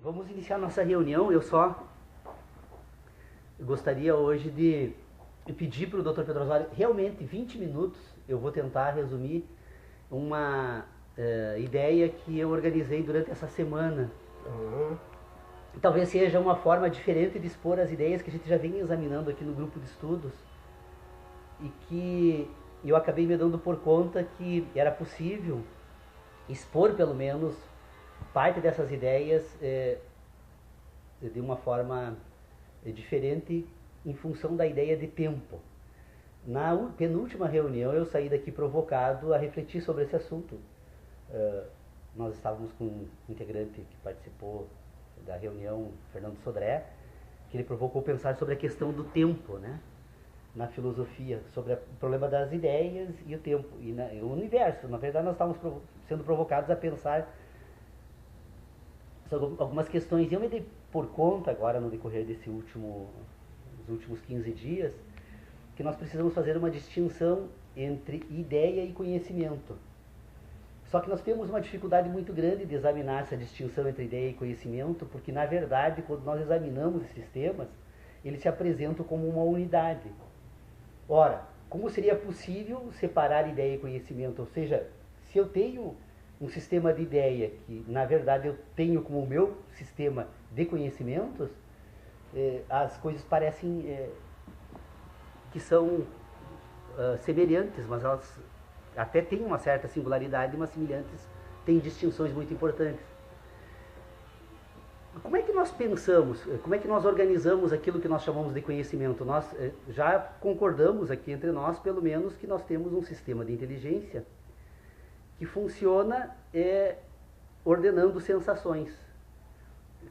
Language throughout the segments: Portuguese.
Vamos iniciar nossa reunião. Eu gostaria hoje de pedir para o Dr. Pedro Osório, realmente 20 minutos, eu vou tentar resumir uma ideia que eu organizei durante essa semana. Talvez seja uma forma diferente de expor as ideias que a gente já vem examinando aqui no grupo de estudos e que eu acabei me dando por conta que era possível expor pelo menos parte dessas ideias de uma forma diferente em função da ideia de tempo. Na penúltima reunião eu saí daqui provocado a refletir sobre esse assunto. Nós estávamos com um integrante que participou da reunião, Fernando Sodré, que ele provocou pensar sobre a questão do tempo, né? Na filosofia, sobre o problema das ideias e o tempo, e o universo. Na verdade, nós estávamos sendo provocados a pensar sobre algumas questões. E eu me dei por conta, agora no decorrer dos últimos 15 dias, que nós precisamos fazer uma distinção entre ideia e conhecimento. Só que nós temos uma dificuldade muito grande de examinar essa distinção entre ideia e conhecimento, porque, na verdade, quando nós examinamos esses temas, eles se apresentam como uma unidade. Ora, como seria possível separar ideia e conhecimento? Ou seja, se eu tenho um sistema de ideia que, na verdade, eu tenho como meu sistema de conhecimentos, as coisas parecem que são semelhantes, mas elas até têm uma certa singularidade, mas semelhantes têm distinções muito importantes. Como é que nós pensamos, como é que nós organizamos aquilo que nós chamamos de conhecimento? Nós já concordamos aqui entre nós, pelo menos, que nós temos um sistema de inteligência que funciona ordenando sensações.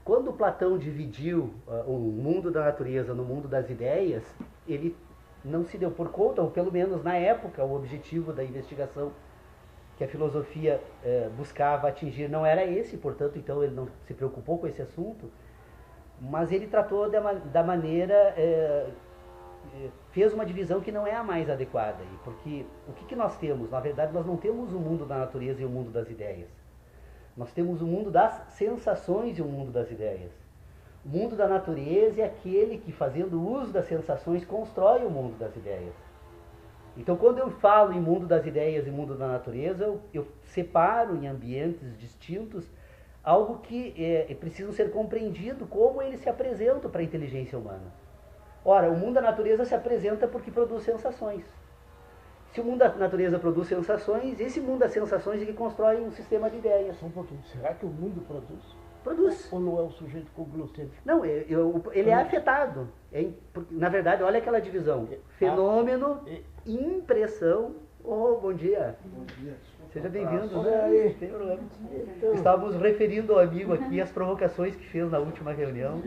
Quando Platão dividiu o mundo da natureza no mundo das ideias, ele não se deu por conta, ou pelo menos na época, o objetivo da investigação que a filosofia buscava atingir não era esse, portanto, então ele não se preocupou com esse assunto, mas ele tratou da maneira, fez uma divisão que não é a mais adequada, porque o que nós temos? Na verdade, nós não temos o mundo da natureza e o mundo das ideias. Nós temos o mundo das sensações e o mundo das ideias. O mundo da natureza é aquele que, fazendo uso das sensações, constrói o mundo das ideias. Então, quando eu falo em mundo das ideias e mundo da natureza, eu separo em ambientes distintos algo que precisa ser compreendido como ele se apresenta para a inteligência humana. Ora, o mundo da natureza se apresenta porque produz sensações. Se o mundo da natureza produz sensações, esse mundo das sensações é que constrói um sistema de ideias. Só um pouquinho. Será que o mundo produz? Produz. Ou não é o sujeito cognitivo? Não, ele é afetado. Na verdade, olha aquela divisão. Fenômeno, impressão. Oh, bom dia. Bom dia. Seja bem-vindo. Olha aí. Sem problema. Estávamos referindo ao amigo aqui as provocações que fez na última reunião.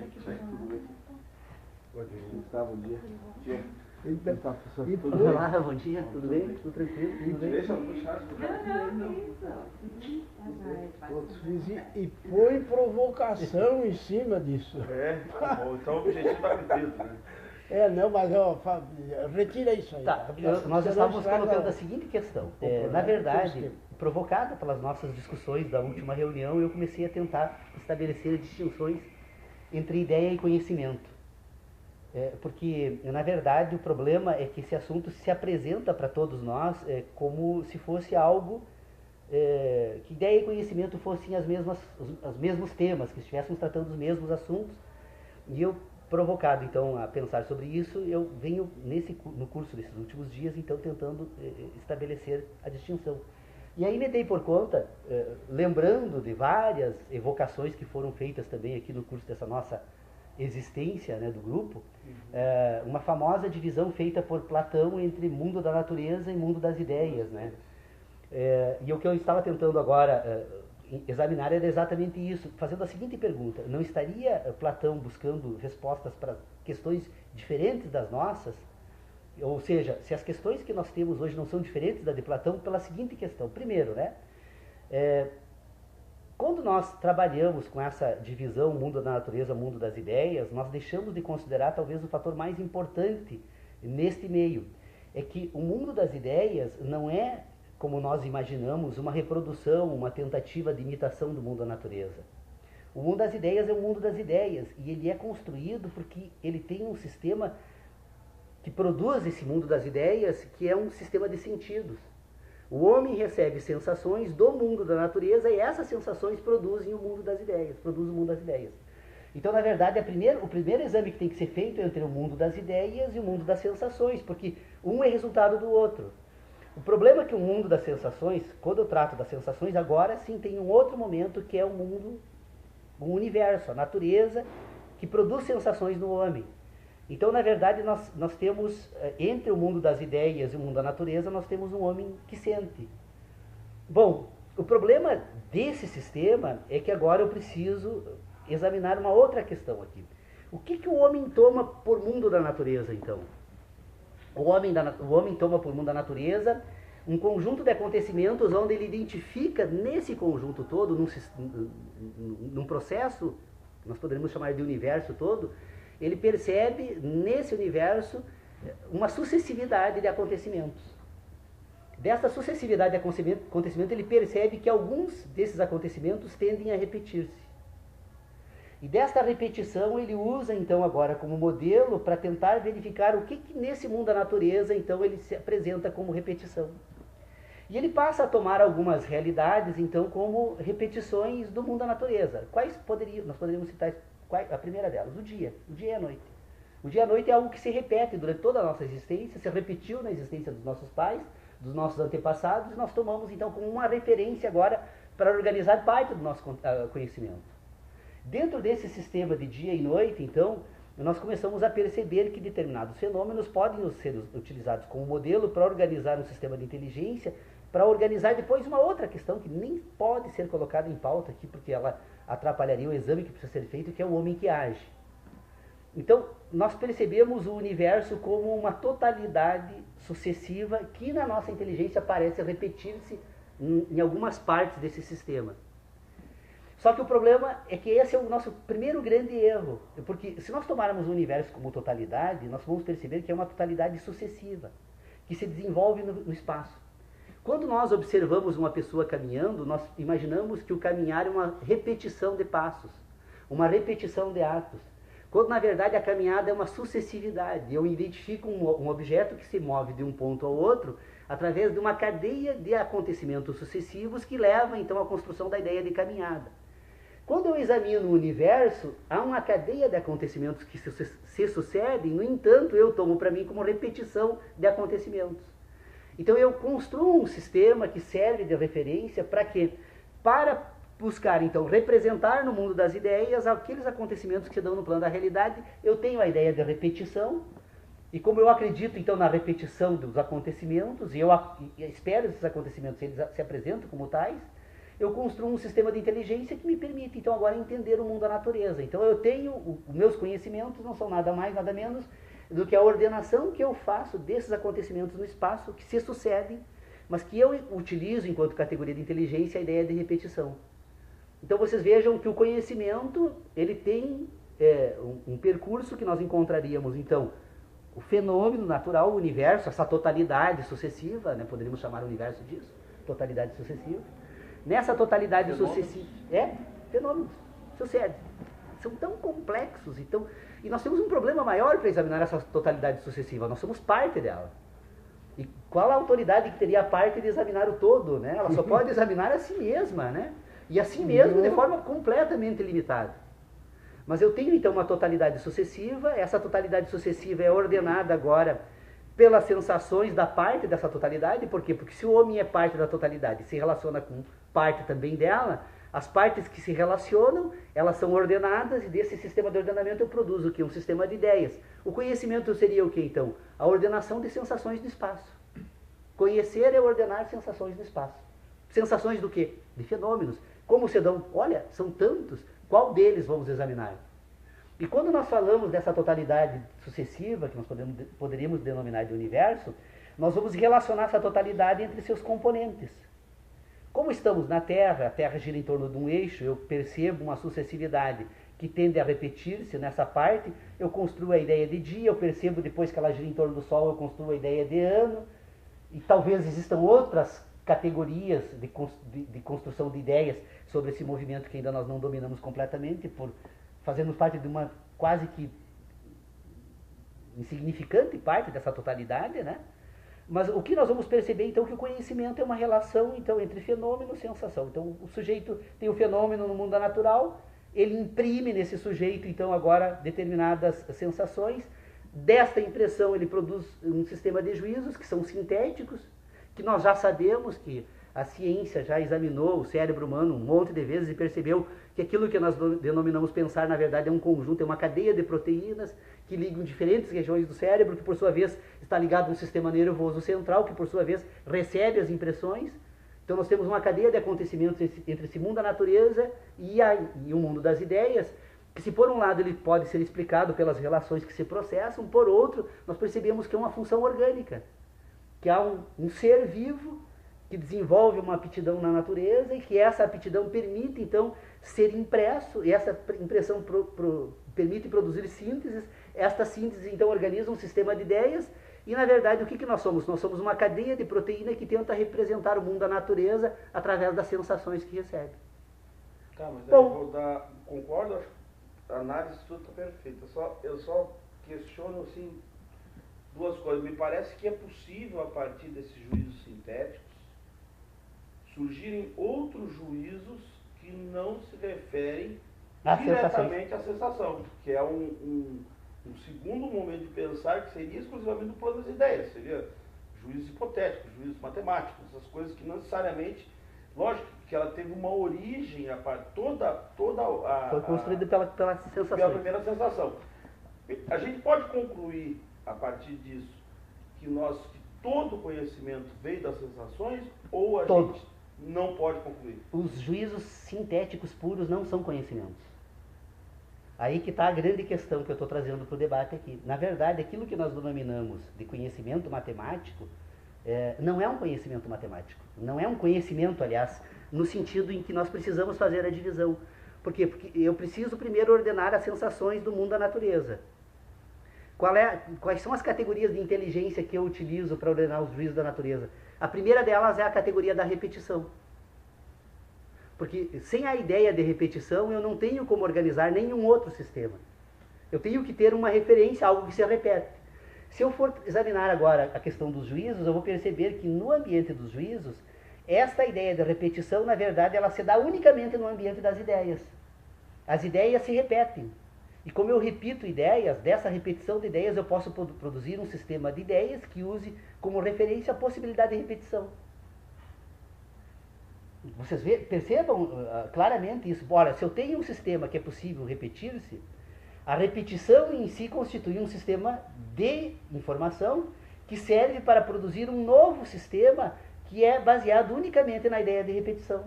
Bom dia, Gustavo. Bom dia. Olá, bom dia. Tudo bem? Tudo tranquilo? Tudo bem? Deixa eu puxar. E põe provocação em cima disso. Então o objetivo está cumprido, né? Não, mas retira isso aí. Tá, nós estávamos colocando a seguinte questão. Na verdade, provocada pelas nossas discussões da última reunião, eu comecei a tentar estabelecer distinções entre ideia e conhecimento. Porque, na verdade, o problema é que esse assunto se apresenta para todos nós como se fosse algo, que ideia e conhecimento fossem os mesmos temas, que estivéssemos tratando os mesmos assuntos. E eu, provocado então a pensar sobre isso, eu venho no curso desses últimos dias, então, tentando estabelecer a distinção. E aí me dei por conta, lembrando de várias evocações que foram feitas também aqui no curso dessa nossa existência, né, do grupo, uma famosa divisão feita por Platão entre mundo da natureza e mundo das ideias, né? E o que eu estava tentando agora examinar era exatamente isso, fazendo a seguinte pergunta: não estaria Platão buscando respostas para questões diferentes das nossas? Ou seja, se as questões que nós temos hoje não são diferentes da de Platão, pela seguinte questão. Primeiro, né, quando nós trabalhamos com essa divisão, mundo da natureza, mundo das ideias, nós deixamos de considerar talvez o fator mais importante neste meio. É que o mundo das ideias não é, como nós imaginamos, uma reprodução, uma tentativa de imitação do mundo da natureza. O mundo das ideias é o mundo das ideias, e ele é construído porque ele tem um sistema que produz esse mundo das ideias, que é um sistema de sentidos. O homem recebe sensações do mundo da natureza e essas sensações produzem o mundo das ideias, produzem o mundo das ideias. Então, na verdade, o primeiro exame que tem que ser feito é entre o mundo das ideias e o mundo das sensações, porque um é resultado do outro. O problema é que o mundo das sensações, quando eu trato das sensações, agora sim tem um outro momento que é o mundo, o universo, a natureza, que produz sensações no homem. Então, na verdade, nós temos, entre o mundo das ideias e o mundo da natureza, nós temos um homem que sente. Bom, o problema desse sistema é que agora eu preciso examinar uma outra questão aqui. O que o homem toma por mundo da natureza, então? O homem toma por mundo da natureza um conjunto de acontecimentos onde ele identifica nesse conjunto todo, num processo, nós poderíamos chamar de universo todo, ele percebe nesse universo uma sucessividade de acontecimentos. Dessa sucessividade de acontecimentos, ele percebe que alguns desses acontecimentos tendem a repetir-se. E desta repetição ele usa então agora como modelo para tentar verificar o que nesse mundo da natureza então ele se apresenta como repetição. E ele passa a tomar algumas realidades então como repetições do mundo da natureza. Nós poderíamos citar a primeira delas, o dia e a noite. O dia e a noite é algo que se repete durante toda a nossa existência, se repetiu na existência dos nossos pais, dos nossos antepassados, e nós tomamos então como uma referência agora para organizar parte do nosso conhecimento. Dentro desse sistema de dia e noite, então, nós começamos a perceber que determinados fenômenos podem ser utilizados como modelo para organizar um sistema de inteligência, para organizar depois uma outra questão que nem pode ser colocada em pauta aqui, porque ela atrapalharia o exame que precisa ser feito, que é o homem que age. Então, nós percebemos o universo como uma totalidade sucessiva que na nossa inteligência parece repetir-se em algumas partes desse sistema. Só que o problema é que esse é o nosso primeiro grande erro, porque se nós tomarmos o universo como totalidade, nós vamos perceber que é uma totalidade sucessiva, que se desenvolve no espaço. Quando nós observamos uma pessoa caminhando, nós imaginamos que o caminhar é uma repetição de passos, uma repetição de atos, quando na verdade a caminhada é uma sucessividade. Eu identifico um objeto que se move de um ponto ao outro através de uma cadeia de acontecimentos sucessivos que leva então à construção da ideia de caminhada. Quando eu examino o universo, há uma cadeia de acontecimentos que se sucedem, no entanto, eu tomo para mim como repetição de acontecimentos. Então eu construo um sistema que serve de referência para quê? Para buscar, então, representar no mundo das ideias aqueles acontecimentos que se dão no plano da realidade. Eu tenho a ideia de repetição, e como eu acredito, então, na repetição dos acontecimentos, e eu espero esses acontecimentos, eles se apresentam como tais, eu construo um sistema de inteligência que me permite, então, agora entender o mundo da natureza. Então, eu tenho, os meus conhecimentos não são nada mais, nada menos do que a ordenação que eu faço desses acontecimentos no espaço, que se sucedem, mas que eu utilizo, enquanto categoria de inteligência, a ideia de repetição. Então, vocês vejam que o conhecimento, ele tem um percurso que nós encontraríamos, então, o fenômeno natural, o universo, essa totalidade sucessiva, né, poderíamos chamar o universo disso, totalidade sucessiva. Nessa totalidade sucessiva... Fenômenos. Sucede. São tão complexos e nós temos um problema maior para examinar essa totalidade sucessiva. Nós somos parte dela. E qual a autoridade que teria a parte de examinar o todo, né? Ela só pode examinar a si mesma, né? E a si mesma de forma completamente limitada. Mas eu tenho então uma totalidade sucessiva. Essa totalidade sucessiva é ordenada agora pelas sensações da parte dessa totalidade. Por quê? Porque se o homem é parte da totalidade e se relaciona com parte também dela, as partes que se relacionam, elas são ordenadas, e desse sistema de ordenamento eu produzo o quê? Um sistema de ideias. O conhecimento seria o quê, então? A ordenação de sensações no espaço. Conhecer é ordenar sensações no espaço. Sensações do quê? De fenômenos. Como se dão? Olha, são tantos, qual deles vamos examinar? E quando nós falamos dessa totalidade sucessiva, que nós poderíamos denominar de universo, nós vamos relacionar essa totalidade entre seus componentes. Como estamos na Terra, a Terra gira em torno de um eixo, eu percebo uma sucessividade que tende a repetir-se nessa parte, eu construo a ideia de dia, eu percebo depois que ela gira em torno do Sol, eu construo a ideia de ano, e talvez existam outras categorias de construção de ideias sobre esse movimento que ainda nós não dominamos completamente, por fazermos parte de uma quase que insignificante parte dessa totalidade, né? Mas o que nós vamos perceber, então, que o conhecimento é uma relação, então, entre fenômeno e sensação. Então, o sujeito tem o fenômeno no mundo natural, ele imprime nesse sujeito, então, agora, determinadas sensações. Desta impressão, ele produz um sistema de juízos, que são sintéticos, que nós já sabemos que a ciência já examinou o cérebro humano um monte de vezes e percebeu que aquilo que nós denominamos pensar, na verdade, é um conjunto, é uma cadeia de proteínas que ligam diferentes regiões do cérebro, que por sua vez está ligado a um sistema nervoso central, que por sua vez recebe as impressões. Então nós temos uma cadeia de acontecimentos entre esse mundo da natureza e o mundo das ideias, que se por um lado ele pode ser explicado pelas relações que se processam, por outro nós percebemos que é uma função orgânica, que há um ser vivo que desenvolve uma aptidão na natureza e que essa aptidão permite, então, ser impresso, e essa impressão permite produzir sínteses, esta síntese, então, organiza um sistema de ideias, e, na verdade, o que nós somos? Nós somos uma cadeia de proteína que tenta representar o mundo da natureza através das sensações que recebe. Tá, mas aí eu vou dar... Concordo, acho que a análise tudo está perfeita. Eu só questiono, assim, duas coisas. Me parece que é possível, a partir desses juízos sintéticos, surgirem outros juízos que não se referem diretamente à sensação, que é um segundo momento de pensar que seria exclusivamente do plano das ideias, seria juízos hipotéticos, juízos matemáticos, essas coisas que não necessariamente, lógico que ela teve uma origem, foi construída pela sensação. Pela primeira sensação. A gente pode concluir, a partir disso, que todo conhecimento veio das sensações, ou a gente não pode concluir? Os juízos sintéticos puros não são conhecimentos. Aí que está a grande questão que eu estou trazendo para o debate aqui. Na verdade, aquilo que nós denominamos de conhecimento matemático não é um conhecimento matemático. Não é um conhecimento, aliás, no sentido em que nós precisamos fazer a divisão. Por quê? Porque eu preciso primeiro ordenar as sensações do mundo da natureza. Quais são as categorias de inteligência que eu utilizo para ordenar os juízos da natureza? A primeira delas é a categoria da repetição. Porque sem a ideia de repetição, eu não tenho como organizar nenhum outro sistema. Eu tenho que ter uma referência, algo que se repete. Se eu for examinar agora a questão dos juízos, eu vou perceber que no ambiente dos juízos, esta ideia de repetição, na verdade, ela se dá unicamente no ambiente das ideias. As ideias se repetem. E como eu repito ideias, dessa repetição de ideias eu posso produzir um sistema de ideias que use como referência a possibilidade de repetição. Vocês percebam claramente isso. Ora, se eu tenho um sistema que é possível repetir-se, a repetição em si constitui um sistema de informação que serve para produzir um novo sistema que é baseado unicamente na ideia de repetição.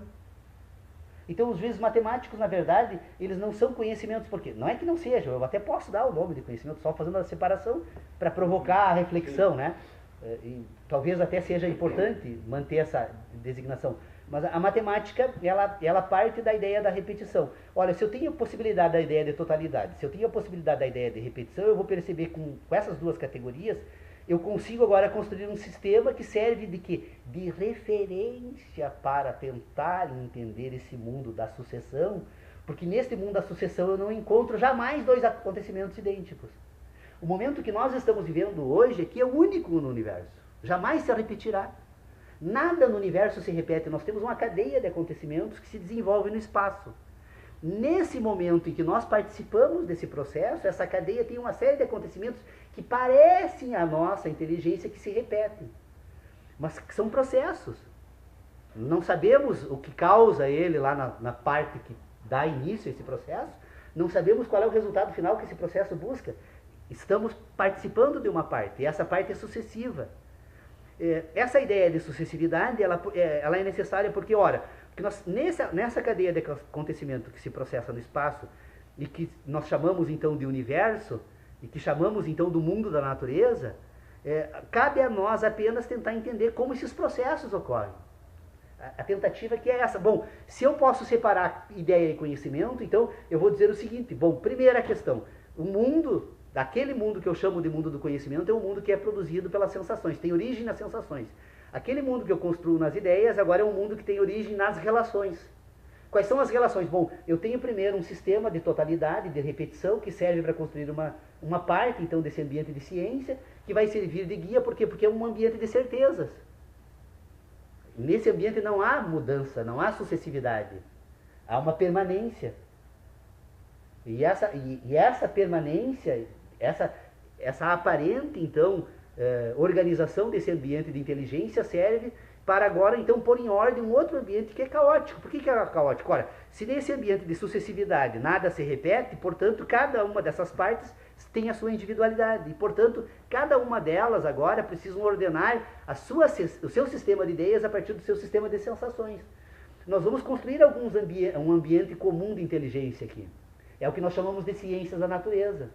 Então, os juízos matemáticos, na verdade, eles não são conhecimentos, porque não é que não sejam, eu até posso dar o nome de conhecimento, só fazendo a separação para provocar a reflexão, né? E talvez até seja importante manter essa designação. Mas a matemática, ela parte da ideia da repetição. Olha, se eu tenho a possibilidade da ideia de totalidade, se eu tenho a possibilidade da ideia de repetição, eu vou perceber com essas duas categorias, eu consigo agora construir um sistema que serve de quê? De referência para tentar entender esse mundo da sucessão, porque nesse mundo da sucessão eu não encontro jamais dois acontecimentos idênticos. O momento que nós estamos vivendo hoje aqui é o único no universo, jamais se repetirá. Nada no universo se repete, nós temos uma cadeia de acontecimentos que se desenvolve no espaço. Nesse momento em que nós participamos desse processo, essa cadeia tem uma série de acontecimentos que parecem a nossa inteligência que se repetem, mas que são processos. Não sabemos o que causa ele lá na parte que dá início a esse processo, não sabemos qual é o resultado final que esse processo busca. Estamos participando de uma parte, e essa parte é sucessiva. Essa ideia de sucessividade, ela é necessária porque, ora, que nós, nessa cadeia de acontecimento que se processa no espaço, e que nós chamamos então de universo, e que chamamos então do mundo da natureza, cabe a nós apenas tentar entender como esses processos ocorrem. A tentativa que é essa. Bom, se eu posso separar ideia e conhecimento, então eu vou dizer o seguinte. Bom, primeira questão, o mundo... Aquele mundo que eu chamo de mundo do conhecimento é um mundo que é produzido pelas sensações, tem origem nas sensações. Aquele mundo que eu construo nas ideias agora é um mundo que tem origem nas relações. Quais são as relações? Bom, eu tenho primeiro um sistema de totalidade, de repetição, que serve para construir uma parte, então, desse ambiente de ciência, que vai servir de guia, por quê? Porque é um ambiente de certezas. Nesse ambiente não há mudança, não há sucessividade. Há uma permanência. E essa permanência, essa aparente, então, organização desse ambiente de inteligência serve para agora, então, pôr em ordem um outro ambiente que é caótico. Por que é caótico? Ora, se nesse ambiente de sucessividade nada se repete, portanto, cada uma dessas partes tem a sua individualidade. E, portanto, cada uma delas agora precisam ordenar o seu sistema de ideias a partir do seu sistema de sensações. Nós vamos construir um ambiente comum de inteligência aqui. É o que nós chamamos de ciências da natureza.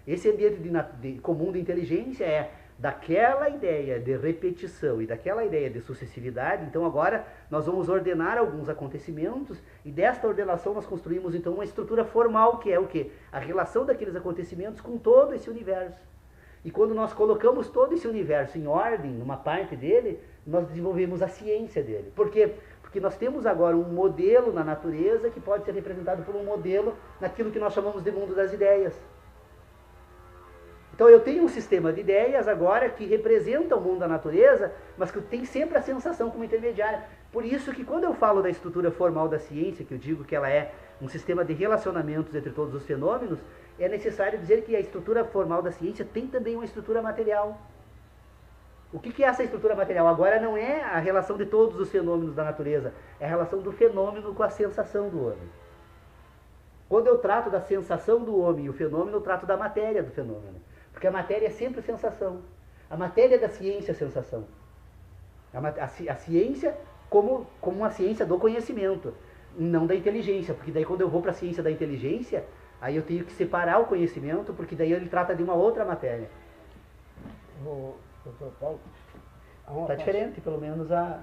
Esse ambiente comum de inteligência é daquela ideia de repetição e daquela ideia de sucessividade. Então agora nós vamos ordenar alguns acontecimentos e desta ordenação nós construímos então uma estrutura formal, que é o quê? A relação daqueles acontecimentos com todo esse universo. E quando nós colocamos todo esse universo em ordem, numa parte dele, nós desenvolvemos a ciência dele. Por quê? Porque nós temos agora um modelo na natureza que pode ser representado por um modelo naquilo que nós chamamos de mundo das ideias. Então eu tenho um sistema de ideias agora que representa o mundo da natureza, mas que tem sempre a sensação como intermediária. Por isso que quando eu falo da estrutura formal da ciência, que eu digo que ela é um sistema de relacionamentos entre todos os fenômenos, é necessário dizer que a estrutura formal da ciência tem também uma estrutura material. O que é essa estrutura material? Agora não é a relação de todos os fenômenos da natureza, é a relação do fenômeno com a sensação do homem. Quando eu trato da sensação do homem e o fenômeno, eu trato da matéria do fenômeno. Porque a matéria é sempre sensação. A matéria da ciência é sensação. A ciência como uma ciência do conhecimento, não da inteligência. Porque daí quando eu vou para a ciência da inteligência, aí eu tenho que separar o conhecimento, porque daí ele trata de uma outra matéria. Doutor Paulo, está diferente, pelo menos a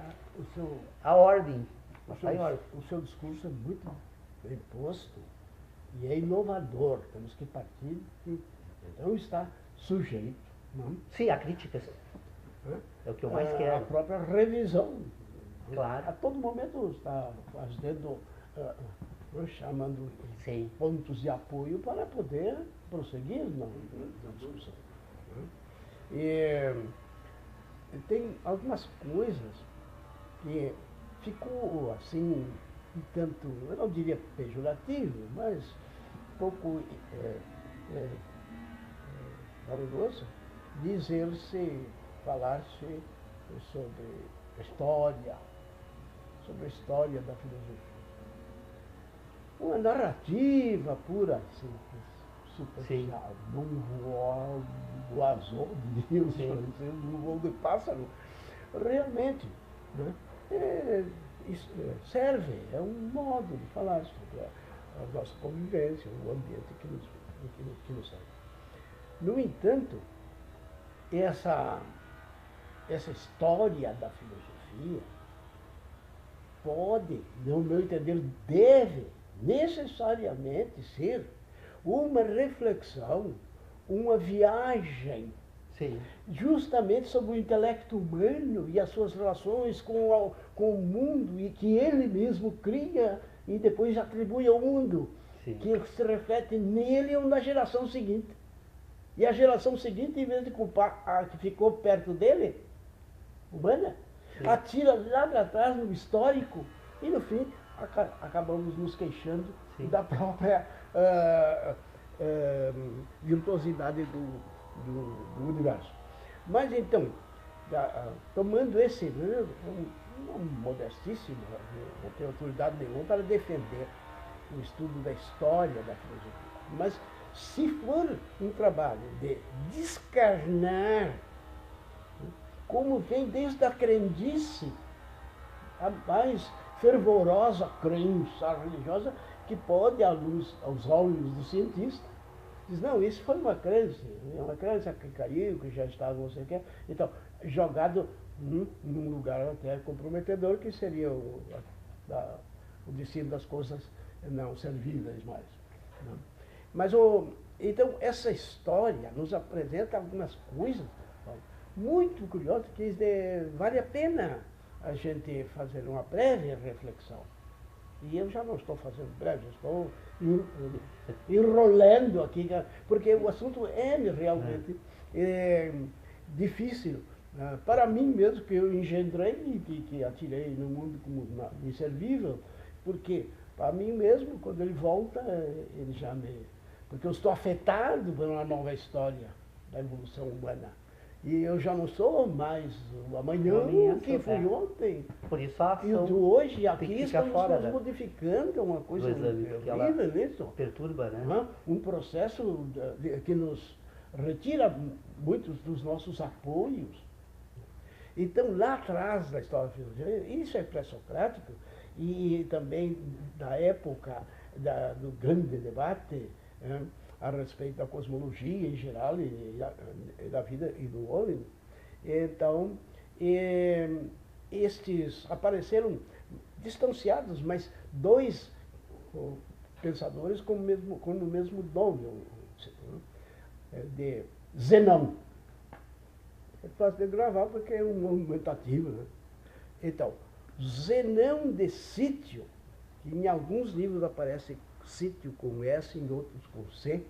ordem. O seu discurso é muito bem posto e é inovador. Temos que partir de não estar sujeito. Não? Sim, a crítica é o que eu mais quero. A própria revisão. Claro. A todo momento está fazendo, chamando Sim. pontos de apoio para poder prosseguir na discussão. E tem algumas coisas que ficou assim, um tanto, eu não diria pejorativo, mas um pouco valoroso dizer-se, falar-se sobre a história da filosofia. Uma narrativa pura, simples, superficial, num voazor de Deus, num voo de pássaro. Realmente, né, serve, é um modo de falar sobre a nossa convivência, o ambiente que nos serve. No entanto, essa história da filosofia pode, no meu entender, deve necessariamente ser uma reflexão, uma viagem, Sim. justamente sobre o intelecto humano e as suas relações com o mundo e que ele mesmo cria e depois atribui ao mundo, Sim. que se reflete nele ou na geração seguinte. E a geração seguinte, em vez de culpar a que ficou perto dele, humana, Sim. atira lá para trás no histórico e no fim acabamos nos queixando Sim. da própria virtuosidade do universo. Mas então, tomando esse não modestíssimo, não tenho autoridade nenhuma para defender o estudo da história da filosofia, mas se for um trabalho de descarnar como vem desde a crendice, a mais fervorosa crença religiosa que pode, aos olhos do cientista, diz, não, isso foi uma crença que caiu, que já estava não sei o que, então, jogado num lugar até comprometedor, que seria o destino das coisas não servíveis mais. Não. Mas, então, essa história nos apresenta algumas coisas muito curiosa, que vale a pena a gente fazer uma breve reflexão. E eu já não estou fazendo breve, estou enrolando aqui, porque o assunto é realmente difícil. Para mim mesmo, que eu engendrei e que atirei no mundo como inservível, porque para mim mesmo, quando ele volta, ele já me... Porque eu estou afetado por uma nova história da evolução humana. E eu já não sou mais o amanhã que fui ontem. Por isso a ação e o do hoje aqui tem que estamos fora, nos modificando, é uma coisa horrível nisso. Perturba, né? Um processo que nos retira muitos dos nossos apoios. Então, lá atrás da história da filosofia, isso é pré-socrático, e também da época do grande debate, a respeito da cosmologia em geral e da vida e do homem. Então, estes apareceram distanciados, mas dois pensadores com o mesmo nome, de Zenão. É fácil de gravar porque é um aumentativo, né? Então, Zenão de Sítio, que em alguns livros aparece Sítio com S, em outros com C.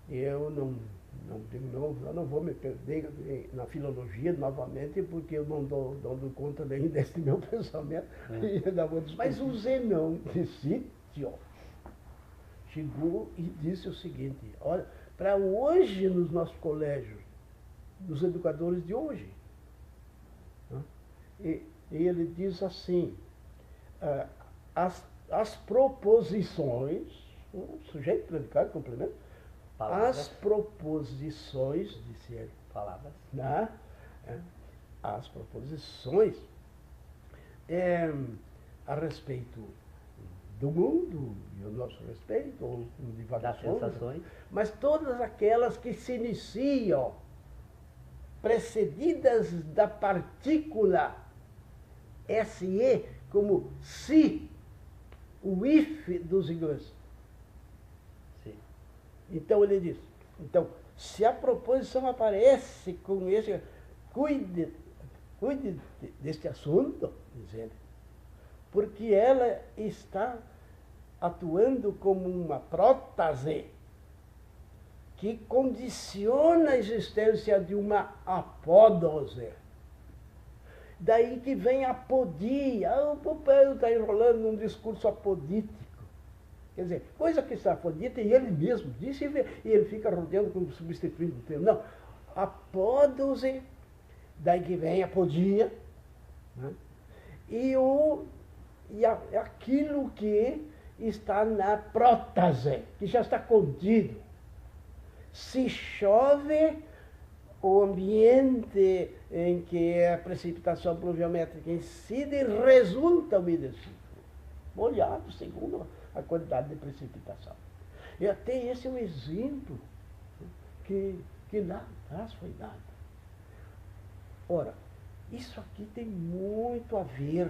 Eu não vou me perder na filologia novamente, porque eu não dou conta ainda desse meu pensamento. Mas o Zenão de Sítio chegou e disse o seguinte: olha, para hoje nos nossos colégios, dos educadores de hoje, e ele diz assim, as proposições, sujeito, predicado, complemento, palavras. As proposições, disse ele, palavras, né? As proposições a respeito do mundo e o nosso respeito, ou das sensações, mas todas aquelas que se iniciam precedidas da partícula SE, como se, o if dos ingleses. Sim. Então ele diz, então, se a proposição aparece com esse, cuide deste assunto, diz ele, porque ela está atuando como uma prótese que condiciona a existência de uma apódose. Daí que vem a apodia. O Popeye está enrolando num discurso apodítico. Quer dizer, coisa que está apodita, e ele mesmo disse, e ele fica rodeando como substituindo o termo. Não, apódose, daí que vem a apodia, né? E aquilo que está na prótese, que já está contido. Se chove, o ambiente em que a precipitação pluviométrica incide resulta umedecido, molhado segundo a quantidade de precipitação. E até esse é um exemplo que lá atrás foi dado. Ora, isso aqui tem muito a ver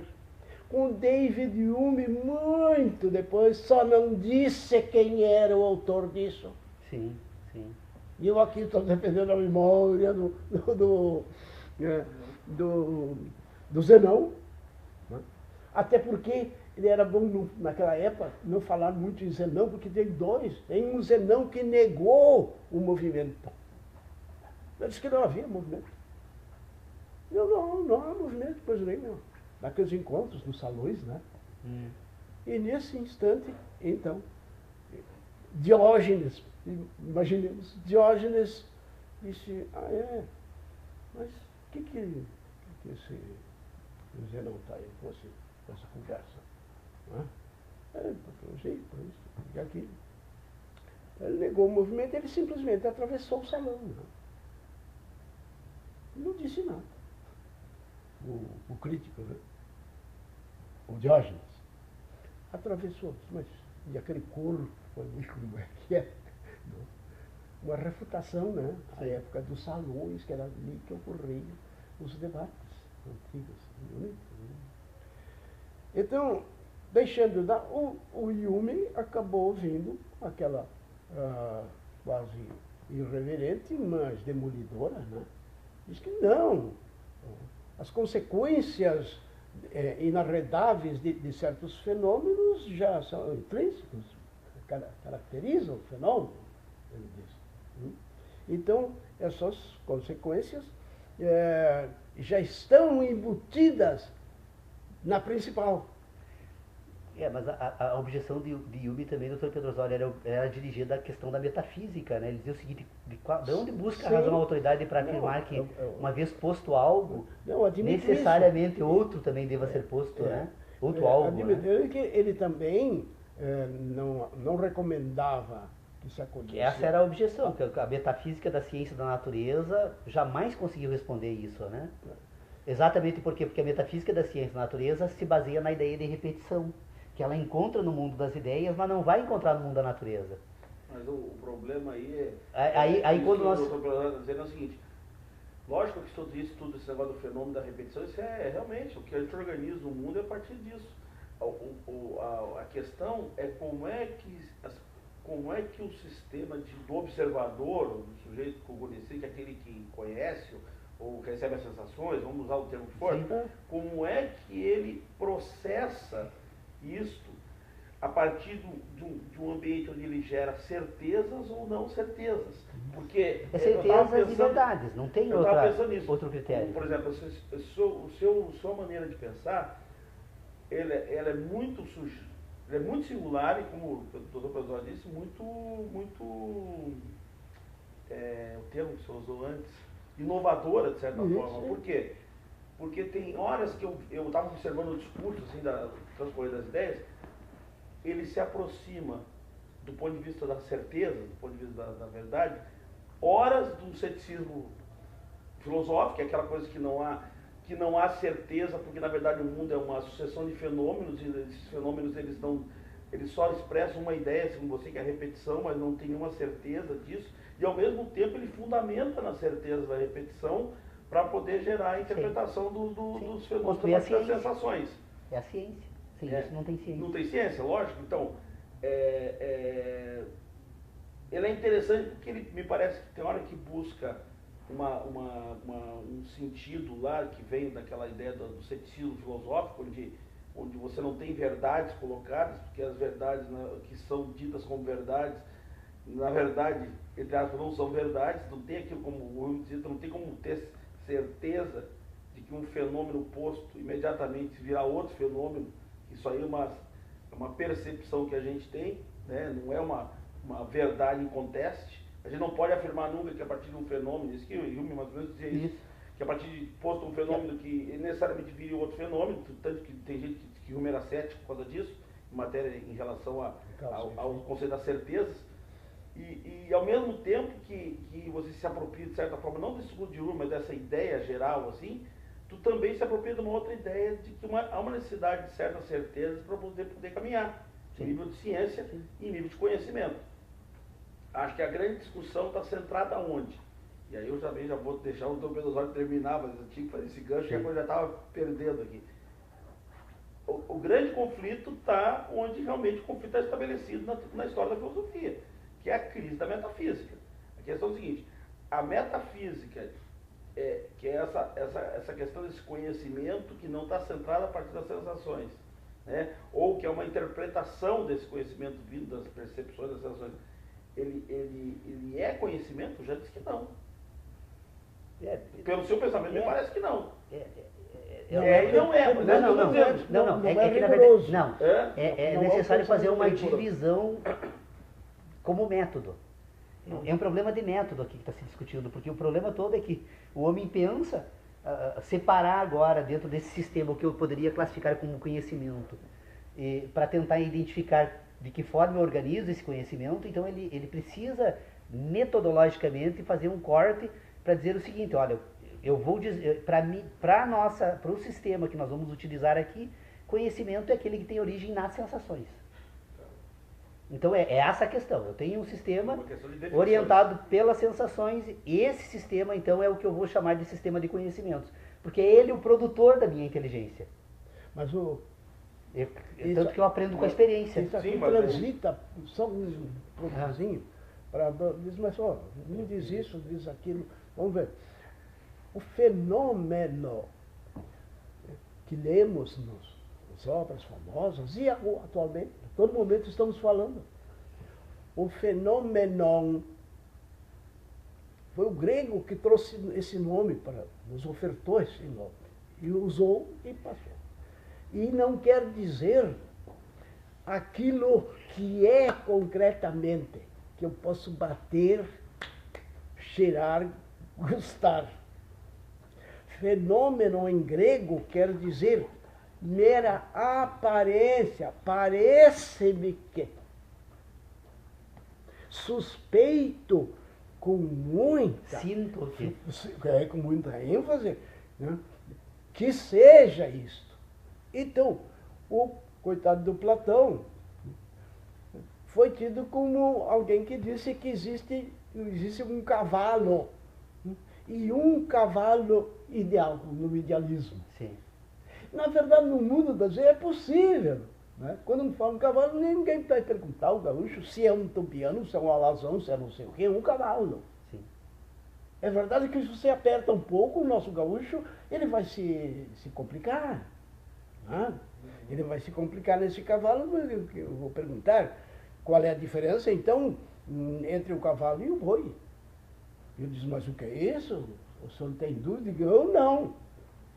com David Hume, muito depois, só não disse quem era o autor disso. Sim, sim. E eu aqui estou defendendo a memória do Zenão, né? Até porque ele era bom naquela época não falar muito em Zenão, porque tem dois. Tem um Zenão que negou o movimento. Ele disse que não havia movimento. Não há movimento, pois nenhum. Naqueles encontros, nos salões, né? E nesse instante, então, Diógenes, imaginemos, Diógenes disse, mas o que esse Zenão está aí com essa conversa? Porque eu sei, por isso, porque aquilo. Ele negou o movimento, ele simplesmente atravessou o salão. Não disse nada. O crítico, né? O Diógenes, atravessou, mas e aquele corpo, como é que é? Uma refutação, né? A época dos salões, que era ali que ocorriam os debates antigos. Então, deixando o Hume acabou vindo aquela quase irreverente, mas demolidora, né? Diz que não. As consequências inarredáveis de certos fenômenos já são intrínsecos, caracterizam o fenômeno, ele diz. Então, essas consequências já estão embutidas na principal. Mas a objeção de Hume também, doutor Pedro Osório, era dirigida à questão da metafísica, né? Ele dizia o seguinte, de onde busca a razão a autoridade para afirmar que, uma vez posto algo, necessariamente isso. Outro também deva ser posto, né? Outro algo. Né? Que ele também não recomendava que se acolhesse. Essa era a objeção, que a metafísica da ciência da natureza jamais conseguiu responder isso, né? Exatamente porque a metafísica da ciência da natureza se baseia na ideia de repetição, que ela encontra no mundo das ideias, mas não vai encontrar no mundo da natureza. Mas o problema aí quando nós... O doutor dizendo é o seguinte, lógico que tudo esse negócio do fenômeno da repetição, isso é realmente, o que a gente organiza no mundo é a partir disso. A questão é como é que o sistema do observador, do sujeito cognitivo, que é aquele que conhece ou recebe as sensações, vamos usar o termo que for, como é que ele processa isto a partir de um ambiente onde ele gera certezas ou não certezas. Porque certezas e verdades, não tem outro critério. Como, por exemplo, sua maneira de pensar, ela é muito singular e, como o doutor Pedro disse, o termo que você usou antes, inovadora, de certa forma. Por quê? Porque tem horas que eu estava observando o discurso assim, da transcorrer das ideias, ele se aproxima do ponto de vista da certeza, do ponto de vista da verdade, horas de um ceticismo filosófico, que é aquela coisa que não há certeza, porque na verdade o mundo é uma sucessão de fenômenos, e esses fenômenos eles só expressam uma ideia, segundo você, que é a repetição, mas não tem nenhuma certeza disso, e ao mesmo tempo ele fundamenta na certeza da repetição para poder gerar a interpretação dos fenômenos das sensações. É a ciência. Sem isso não tem ciência. Não tem ciência, lógico. Então, ele é interessante porque ele me parece que tem hora que busca um sentido lá que vem daquela ideia do ceticismo filosófico, onde você não tem verdades colocadas, porque as verdades que são ditas como verdades, na verdade, entre aspas, não são verdades, não tem aquilo como o Hume dizia, não tem como ter certeza de que um fenômeno posto imediatamente virá outro fenômeno. Isso aí é uma percepção que a gente tem, né? Não é uma verdade inconteste. A gente não pode afirmar nunca que a partir de um fenômeno, isso que o Hume mais ou menos dizia isso, que a partir de posto um fenômeno que necessariamente vire outro fenômeno, tanto que tem gente que diz que Hume era cético por causa disso, em matéria em relação ao conceito das certezas. E ao mesmo tempo que você se apropria de certa forma, não desse estudo de Hume, mas dessa ideia geral assim, tu também se apropria de uma outra ideia de que há uma necessidade de certas certezas para poder caminhar, em nível de ciência e em nível de conhecimento. Acho que a grande discussão está centrada onde? E aí eu já vou deixar o doutor Pedro Osório terminar, mas eu tinha que fazer esse gancho e a coisa já estava perdendo aqui. O grande conflito está onde realmente o conflito está estabelecido na história da filosofia, que é a crise da metafísica. A questão é o seguinte, a metafísica, que é essa questão desse conhecimento que não está centrado a partir das sensações, né? Ou que é uma interpretação desse conhecimento vindo das percepções, das sensações. Ele é conhecimento? Já disse que não. Pelo seu pensamento, me parece que não. Não é, que na verdade, é necessário fazer uma divisão como método. É um problema de método aqui que está se discutindo, porque o problema todo é que o homem pensa separar agora dentro desse sistema o que eu poderia classificar como conhecimento, para tentar identificar de que forma eu organizo esse conhecimento. Então ele precisa metodologicamente fazer um corte para dizer o seguinte: olha, eu vou dizer, para o sistema que nós vamos utilizar aqui, conhecimento é aquele que tem origem nas sensações. Então é essa a questão. Eu tenho um sistema orientado pelas sensações, e esse sistema então é o que eu vou chamar de sistema de conhecimentos, porque é ele o produtor da minha inteligência. Mas tanto que eu aprendo com a experiência. Isso aqui transita, só um pouquinho, diz, mas me diz isso, diz aquilo, vamos ver. o fenômeno que lemos nas obras famosas, e atualmente, a todo momento estamos falando. O fenômeno foi o grego que trouxe esse nome nos ofertou esse nome, e usou e passou. E não quer dizer aquilo que é concretamente, que eu posso bater, cheirar, gostar. Fenômeno em grego quer dizer mera aparência, parece-me que. Suspeito com muita... Sinto que... com muita ênfase, né, que seja isto. Então, o coitado do Platão foi tido como alguém que disse que existe um cavalo, e um cavalo ideal, no idealismo. Sim. Na verdade, no mundo das ideias é possível. Né? Quando fala um cavalo, ninguém vai perguntar ao gaúcho se é um tupiano, se é um alazão, se é não sei o quê, um cavalo. Sim. É verdade que se você aperta um pouco o nosso gaúcho, ele vai se complicar. Né? Ele vai se complicar nesse cavalo. Eu vou perguntar qual é a diferença, então, entre o cavalo e o boi. Eu disse, mas o que é isso? O senhor não tem dúvida? Eu não.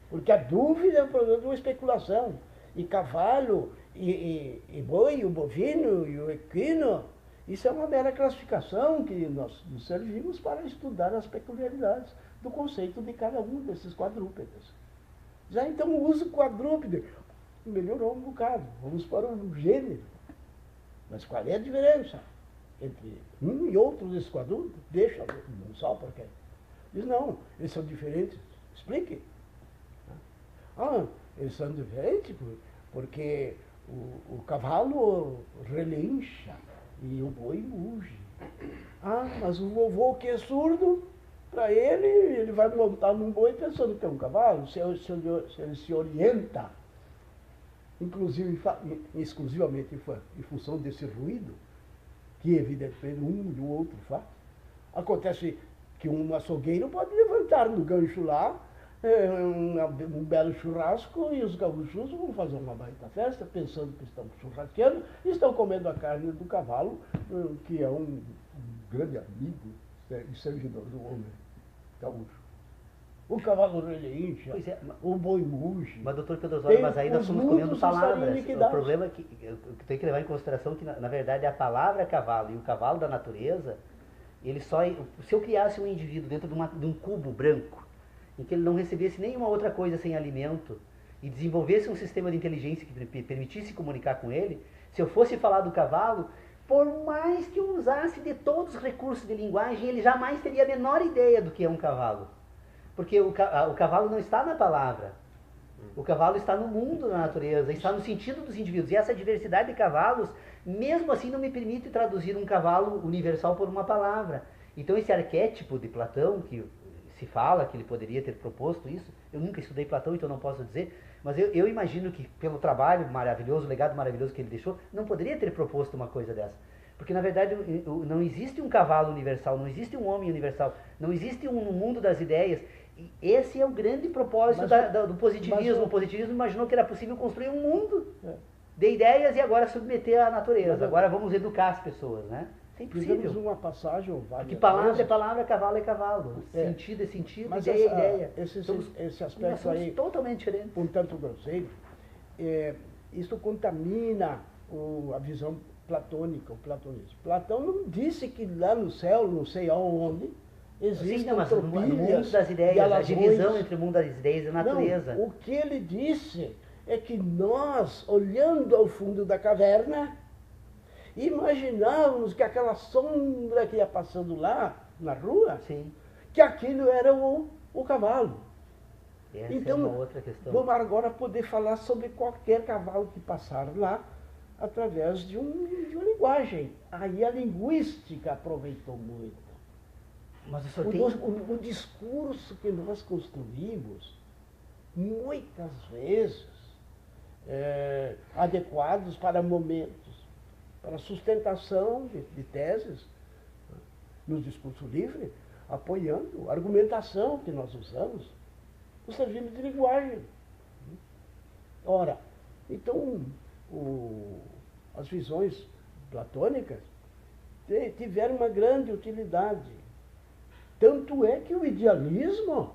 Porque a dúvida é o produto de uma especulação. E cavalo, e boi, o bovino e o equino, isso é uma mera classificação que nós nos servimos para estudar as peculiaridades do conceito de cada um desses quadrúpedes. Já então o uso quadrúpede melhorou um bocado. Vamos para um gênero. Mas qual é a diferença entre um e outro desses quadrúpedes? Deixa, não só porque... Diz, não, eles são diferentes. Explique. Eles são diferentes porque o cavalo relincha e o boi muge. Mas o vovô que é surdo, para ele vai montar num boi pensando que é um cavalo, se ele se orienta, inclusive, exclusivamente em função desse ruído, que evidentemente um e o outro faz. Acontece que um açougueiro pode levantar no gancho lá, um belo churrasco, e os gaúchos vão fazer uma baita festa, pensando que estão churrasqueando, e estão comendo a carne do cavalo, que é um grande amigo e servidor do homem gaúcho. O cavalo relincha, o boi muge. Mas, doutor Pedro Osório, mas aí nós estamos comendo palavras. O problema é que eu tenho que levar em consideração que, na verdade, a palavra cavalo e o cavalo da natureza, ele só... Se eu criasse um indivíduo dentro de um cubo branco, em que ele não recebesse nenhuma outra coisa sem alimento, e desenvolvesse um sistema de inteligência que permitisse comunicar com ele, se eu fosse falar do cavalo, por mais que eu usasse de todos os recursos de linguagem, ele jamais teria a menor ideia do que é um cavalo. Porque o cavalo não está na palavra. O cavalo está no mundo da natureza, está no sentido dos indivíduos. E essa diversidade de cavalos, mesmo assim, não me permite traduzir um cavalo universal por uma palavra. Então esse arquétipo de Platão, que se fala que ele poderia ter proposto isso, eu nunca estudei Platão, então não posso dizer, mas eu imagino que pelo trabalho maravilhoso, o legado maravilhoso que ele deixou, não poderia ter proposto uma coisa dessa. Porque na verdade não existe um cavalo universal, não existe um homem universal, não existe um mundo das ideias. E esse é o grande propósito do positivismo. O positivismo imaginou que era possível construir um mundo de ideias e agora submeter à natureza. Agora vamos educar as pessoas, né? É impossível. Fizemos uma passagem, porque palavra é palavra, cavalo é cavalo. Sentido é sentido, mas ideia é ideia. Esse aspecto aí, totalmente diferente. Um tanto grosseiro, isso contamina a visão platônica, o platonismo. Platão não disse que lá no céu, não sei aonde, existem o mundo das ideias, a divisão entre o mundo das ideias e a natureza. Não, o que ele disse é que nós, olhando ao fundo da caverna, imaginávamos que aquela sombra que ia passando lá, na rua, que aquilo era o cavalo. Essa então, é uma outra questão. Vamos agora poder falar sobre qualquer cavalo que passar lá, através de uma linguagem. Aí a linguística aproveitou muito. Mas o discurso que nós construímos, muitas vezes, adequados para momentos, para sustentação de teses, no discurso livre, apoiando a argumentação que nós usamos, nos servimos de linguagem. Ora, então, as visões platônicas tiveram uma grande utilidade. Tanto é que o idealismo,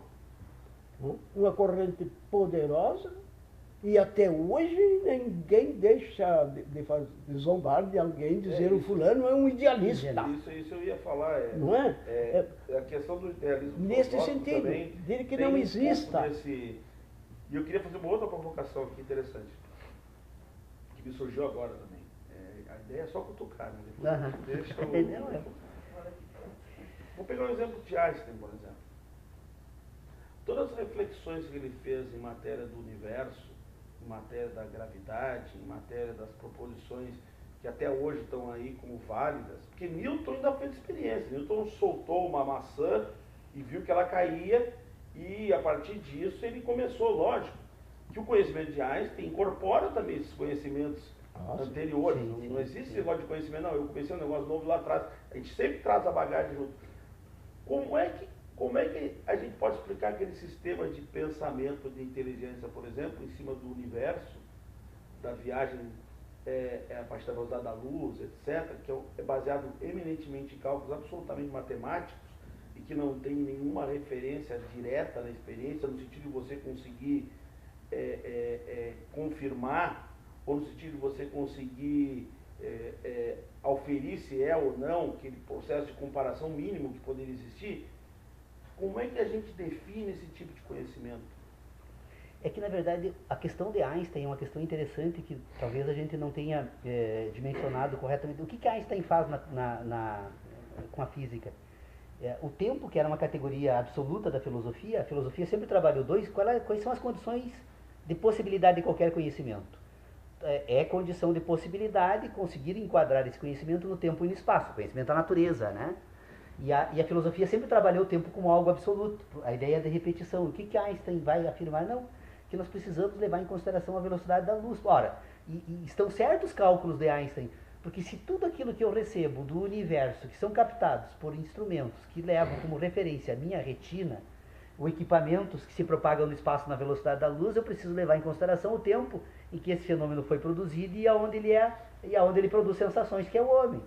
uma corrente poderosa, e até hoje ninguém deixa de zombar de alguém, dizer o fulano é um idealista. Isso eu ia falar. Não é? A questão do idealismo. Nesse sentido, também, dele que não exista. E eu queria fazer uma outra provocação aqui interessante, que me surgiu agora também. A ideia é só cutucar, né? Deixa eu... Vou pegar um exemplo de Einstein, por exemplo. Todas as reflexões que ele fez em matéria do universo, em matéria da gravidade, em matéria das proposições que até hoje estão aí como válidas, porque Newton ainda fez experiência. Newton soltou uma maçã e viu que ela caía, e a partir disso ele começou, lógico, que o conhecimento de Einstein incorpora também esses conhecimentos anteriores. Sim. Não existe esse negócio de conhecimento, não, eu comecei um negócio novo lá atrás. A gente sempre traz a bagagem junto. Como é que a gente pode explicar aquele sistema de pensamento de inteligência, por exemplo, em cima do universo, da viagem a partir da velocidade da luz, etc., que é baseado eminentemente em cálculos absolutamente matemáticos e que não tem nenhuma referência direta na experiência, no sentido de você conseguir confirmar, ou no sentido de você conseguir auferir se é ou não aquele processo de comparação mínimo que poderia existir. Como é que a gente define esse tipo de conhecimento? É que, na verdade, a questão de Einstein é uma questão interessante que talvez a gente não tenha dimensionado corretamente. O que Einstein faz com a física? O tempo, que era uma categoria absoluta da filosofia, a filosofia sempre trabalhou quais são as condições de possibilidade de qualquer conhecimento. É condição de possibilidade conseguir enquadrar esse conhecimento no tempo e no espaço, conhecimento da natureza, né? E a filosofia sempre trabalhou o tempo como algo absoluto, a ideia de repetição. O que Einstein vai afirmar? Não, que nós precisamos levar em consideração a velocidade da luz. Ora, e estão certos os cálculos de Einstein, porque se tudo aquilo que eu recebo do universo, que são captados por instrumentos que levam como referência a minha retina, ou equipamentos que se propagam no espaço na velocidade da luz, eu preciso levar em consideração o tempo em que esse fenômeno foi produzido e aonde ele produz sensações, que é o homem.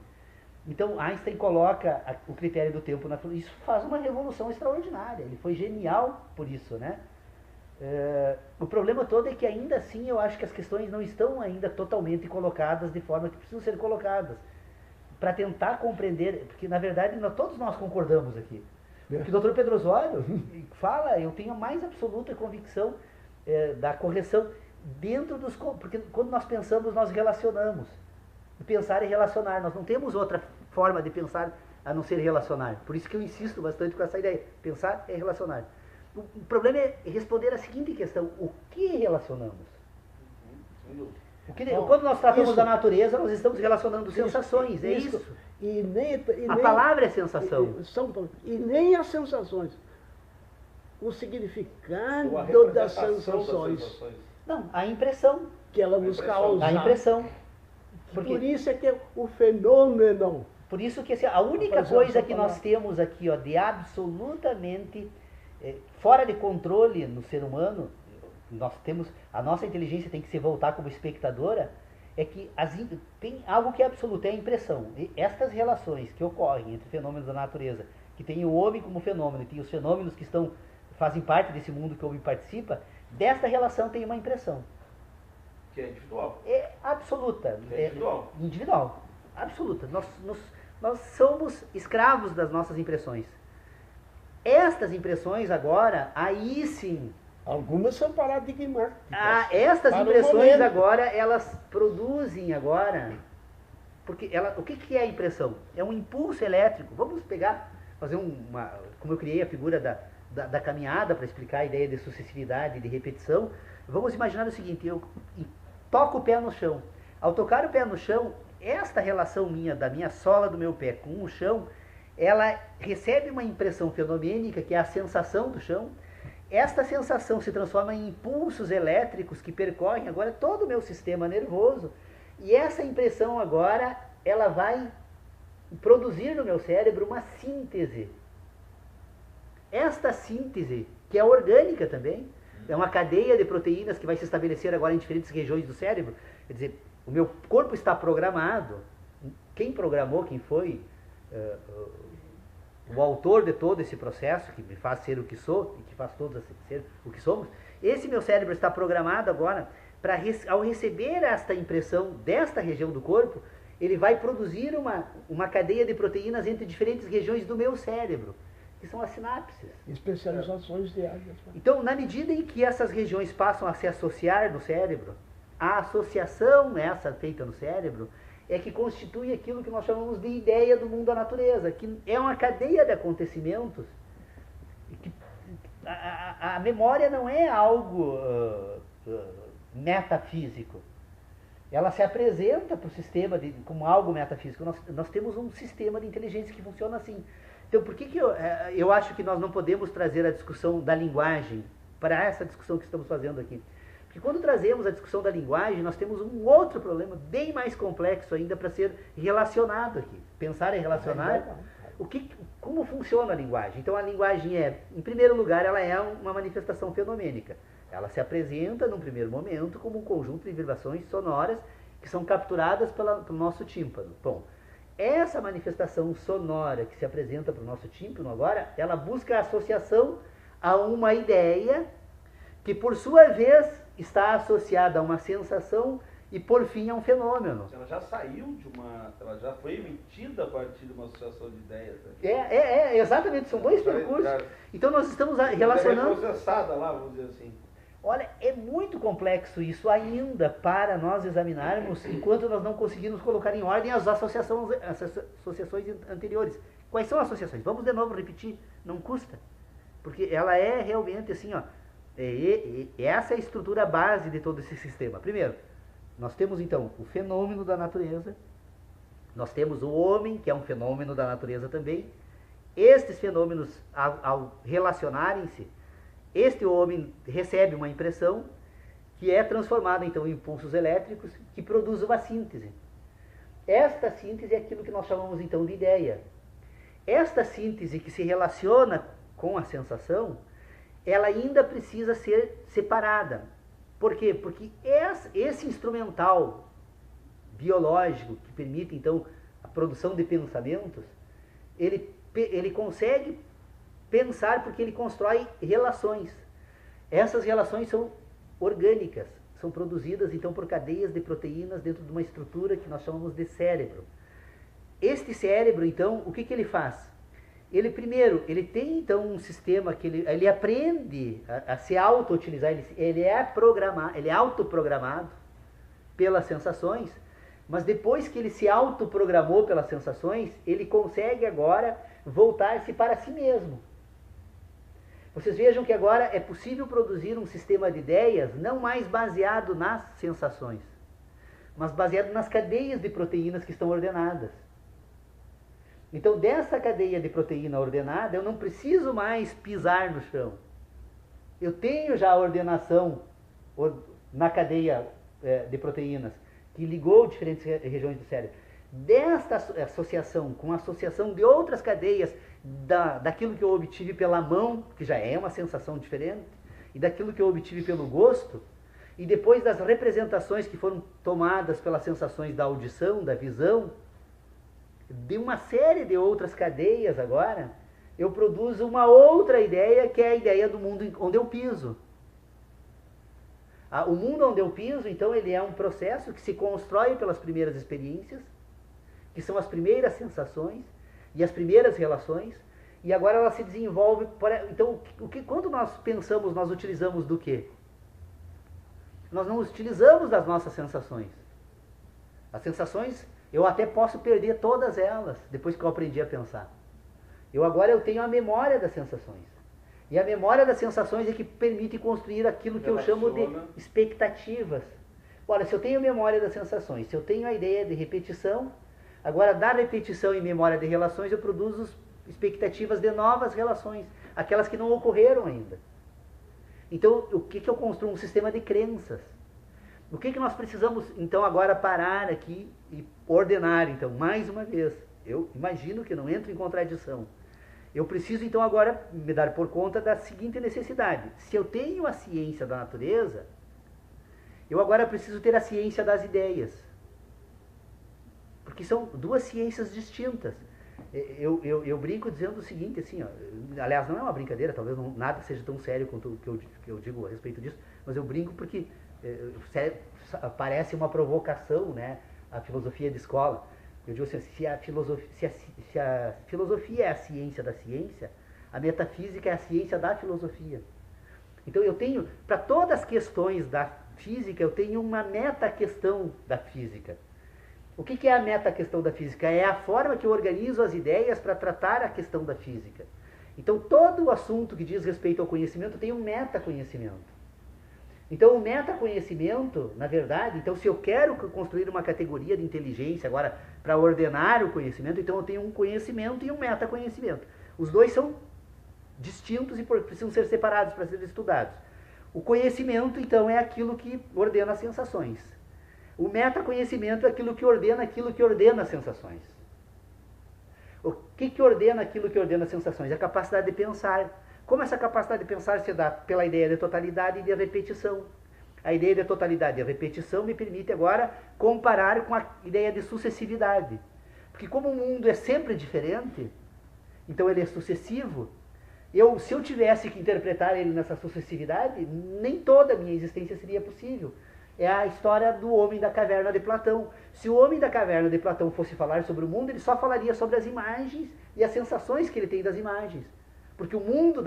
Então Einstein coloca o critério do tempo na filosofia. Isso faz uma revolução extraordinária. Ele foi genial por isso, né? O problema todo é que ainda assim eu acho que as questões não estão ainda totalmente colocadas de forma que precisam ser colocadas. Para tentar compreender, porque na verdade todos nós concordamos aqui. O que o Dr. Pedro Osório fala, eu tenho a mais absoluta convicção da correção dentro dos... Porque quando nós pensamos, nós relacionamos. Pensar é relacionar. Nós não temos outra forma de pensar a não ser relacionar. Por isso que eu insisto bastante com essa ideia. Pensar é relacionar. O problema é responder a seguinte questão. O que relacionamos? Quando nós tratamos da natureza, nós estamos relacionando sensações. É isso. A palavra é sensação. E nem as sensações. O significado das sensações. Não, a impressão. Que ela nos causa. A impressão. Por isso é que é o fenômeno. Por isso que a única coisa que nós temos aqui, de absolutamente fora de controle no ser humano, a nossa inteligência tem que se voltar como espectadora, é que tem algo que é absoluto, é a impressão. E estas relações que ocorrem entre fenômenos da natureza, que tem o homem como fenômeno, e tem os fenômenos que fazem parte desse mundo que o homem participa, desta relação tem uma impressão. Que é individual. É absoluta. É individual. Individual. Absoluta. Nós somos escravos das nossas impressões. Estas impressões agora, aí sim... Algumas são paradigmáticas. Estas impressões agora, elas produzem agora... Porque o que é a impressão? É um impulso elétrico. Vamos fazer como eu criei a figura da caminhada para explicar a ideia de sucessividade e de repetição. Vamos imaginar o seguinte, eu toco o pé no chão. Ao tocar o pé no chão, esta relação da minha sola do meu pé com o chão, ela recebe uma impressão fenomênica, que é a sensação do chão. Esta sensação se transforma em impulsos elétricos que percorrem agora todo o meu sistema nervoso. E essa impressão agora, ela vai produzir no meu cérebro uma síntese esta síntese, que é orgânica também, é uma cadeia de proteínas que vai se estabelecer agora em diferentes regiões do cérebro. Quer dizer, o meu corpo está programado. Quem programou, quem foi o autor de todo esse processo, que me faz ser o que sou, e que faz todos ser o que somos, esse meu cérebro está programado agora para, ao receber esta impressão desta região do corpo, ele vai produzir uma cadeia de proteínas entre diferentes regiões do meu cérebro, que são as sinapses. Especializações diárias. Então, na medida em que essas regiões passam a se associar no cérebro, a associação essa feita no cérebro é que constitui aquilo que nós chamamos de ideia do mundo da natureza, que é uma cadeia de acontecimentos. Que a memória não é algo metafísico. Ela se apresenta para o sistema como algo metafísico. Nós temos um sistema de inteligência que funciona assim. Então, por que eu acho que nós não podemos trazer a discussão da linguagem para essa discussão que estamos fazendo aqui? Porque quando trazemos a discussão da linguagem, nós temos um outro problema bem mais complexo ainda para ser relacionado aqui. Pensar em relacionar como funciona a linguagem. Então, a linguagem em primeiro lugar, ela é uma manifestação fenomênica. Ela se apresenta, num primeiro momento, como um conjunto de vibrações sonoras que são capturadas pelo nosso tímpano. Bom, essa manifestação sonora que se apresenta para o nosso tímpano agora, ela busca a associação a uma ideia que, por sua vez, está associada a uma sensação e, por fim, a um fenômeno. Ela já saiu ela já foi emitida a partir de uma associação de ideias. Né? Exatamente, são dois percursos. Então, nós estamos relacionando... É processada lá, vamos dizer assim. Olha, é muito complexo isso ainda para nós examinarmos, enquanto nós não conseguirmos colocar em ordem as associações anteriores. Quais são as associações? Vamos de novo repetir, não custa. Porque ela é realmente assim, ó, essa é a estrutura base de todo esse sistema. Primeiro, nós temos então o fenômeno da natureza, nós temos o homem, que é um fenômeno da natureza também. Estes fenômenos, ao relacionarem-se, este homem recebe uma impressão que é transformada então em impulsos elétricos que produz uma síntese. Esta síntese é aquilo que nós chamamos então de ideia. Esta síntese que se relaciona com a sensação, ela ainda precisa ser separada. Por quê? Porque esse instrumental biológico que permite então a produção de pensamentos, ele consegue pensar porque ele constrói relações. Essas relações são orgânicas, são produzidas então por cadeias de proteínas dentro de uma estrutura que nós chamamos de cérebro. Este cérebro, então, o que ele faz? Ele tem então um sistema que ele aprende a se auto-utilizar, ele é autoprogramado pelas sensações, mas depois que ele se autoprogramou pelas sensações, ele consegue agora voltar-se para si mesmo. Vocês vejam que agora é possível produzir um sistema de ideias não mais baseado nas sensações, mas baseado nas cadeias de proteínas que estão ordenadas. Então, dessa cadeia de proteína ordenada, eu não preciso mais pisar no chão. Eu tenho já a ordenação na cadeia de proteínas que ligou diferentes regiões do cérebro. Desta associação com a associação de outras cadeias daquilo que eu obtive pela mão, que já é uma sensação diferente, e daquilo que eu obtive pelo gosto, e depois das representações que foram tomadas pelas sensações da audição, da visão, de uma série de outras cadeias agora, eu produzo uma outra ideia, que é a ideia do mundo onde eu piso. O mundo onde eu piso, então, ele é um processo que se constrói pelas primeiras experiências, que são as primeiras sensações e as primeiras relações, e agora ela se desenvolve. Então, quando nós pensamos, nós utilizamos do quê? Nós não utilizamos das nossas sensações. As sensações, eu até posso perder todas elas, depois que eu aprendi a pensar. Agora eu tenho a memória das sensações. E a memória das sensações é que permite construir aquilo que eu chamo de expectativas. Olha, se eu tenho memória das sensações, se eu tenho a ideia de repetição, agora da repetição e memória de relações eu produzo expectativas de novas relações, aquelas que não ocorreram ainda. Então, o que eu construo? Um sistema de crenças. O que nós precisamos, então, agora parar aqui e ordenar, então, mais uma vez. Eu imagino que não entro em contradição. Eu preciso então agora me dar por conta da seguinte necessidade. Se eu tenho a ciência da natureza, eu agora preciso ter a ciência das ideias. Porque são duas ciências distintas. Eu brinco dizendo o seguinte, assim, ó, aliás, não é uma brincadeira, talvez nada seja tão sério quanto o que eu digo a respeito disso, mas eu brinco porque parece uma provocação, né, a filosofia de escola. Eu digo assim, se a filosofia é a ciência da ciência, a metafísica é a ciência da filosofia. Então eu tenho, para todas as questões da física, eu tenho uma meta-questão da física. O que é a meta-questão da física? É a forma que eu organizo as ideias para tratar a questão da física. Então todo o assunto que diz respeito ao conhecimento tem um meta-conhecimento. Então o metaconhecimento, na verdade, então se eu quero construir uma categoria de inteligência agora para ordenar o conhecimento, então eu tenho um conhecimento e um metaconhecimento. Os dois são distintos e precisam ser separados para serem estudados. O conhecimento, então, é aquilo que ordena as sensações. O metaconhecimento é aquilo que ordena as sensações. O que ordena aquilo que ordena as sensações? É a capacidade de pensar. Como essa capacidade de pensar se dá pela ideia de totalidade e de repetição. A ideia de totalidade e a repetição me permite agora comparar com a ideia de sucessividade. Porque como o mundo é sempre diferente, então ele é sucessivo, se eu tivesse que interpretar ele nessa sucessividade, nem toda a minha existência seria possível. É a história do homem da caverna de Platão. Se o homem da caverna de Platão fosse falar sobre o mundo, ele só falaria sobre as imagens e as sensações que ele tem das imagens. Porque o mundo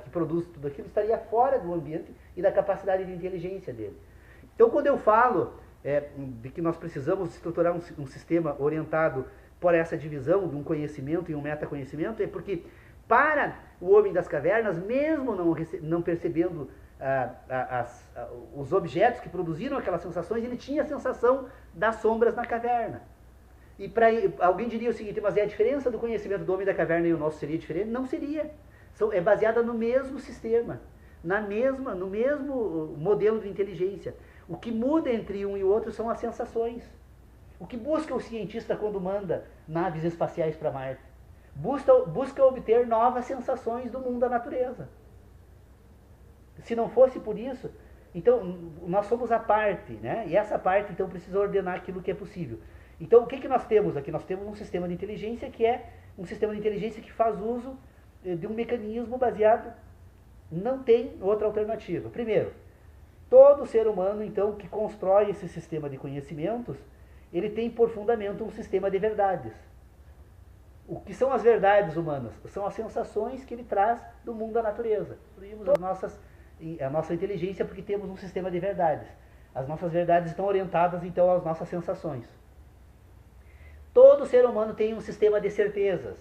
que produz tudo aquilo estaria fora do ambiente e da capacidade de inteligência dele. Então, quando eu falo de que nós precisamos estruturar um sistema orientado por essa divisão de um conhecimento e um metaconhecimento, é porque para o homem das cavernas, mesmo não percebendo os objetos que produziram aquelas sensações, ele tinha a sensação das sombras na caverna. E alguém diria o seguinte, mas é a diferença do conhecimento do homem da caverna e o nosso seria diferente? Não seria. É baseada no mesmo sistema, no mesmo modelo de inteligência. O que muda entre um e o outro são as sensações. O que busca o cientista quando manda naves espaciais para Marte? Busca obter novas sensações do mundo da natureza. Se não fosse por isso, então nós somos a parte, né? E essa parte então precisa ordenar aquilo que é possível. Então o que nós temos aqui? Nós temos um sistema de inteligência que é um sistema de inteligência que faz uso de um mecanismo baseado, não tem outra alternativa. Primeiro, todo ser humano então que constrói esse sistema de conhecimentos, ele tem por fundamento um sistema de verdades. O que são as verdades humanas? São as sensações que ele traz do mundo da natureza. A nossa inteligência porque temos um sistema de verdades. As nossas verdades estão orientadas então às nossas sensações. Todo ser humano tem um sistema de certezas.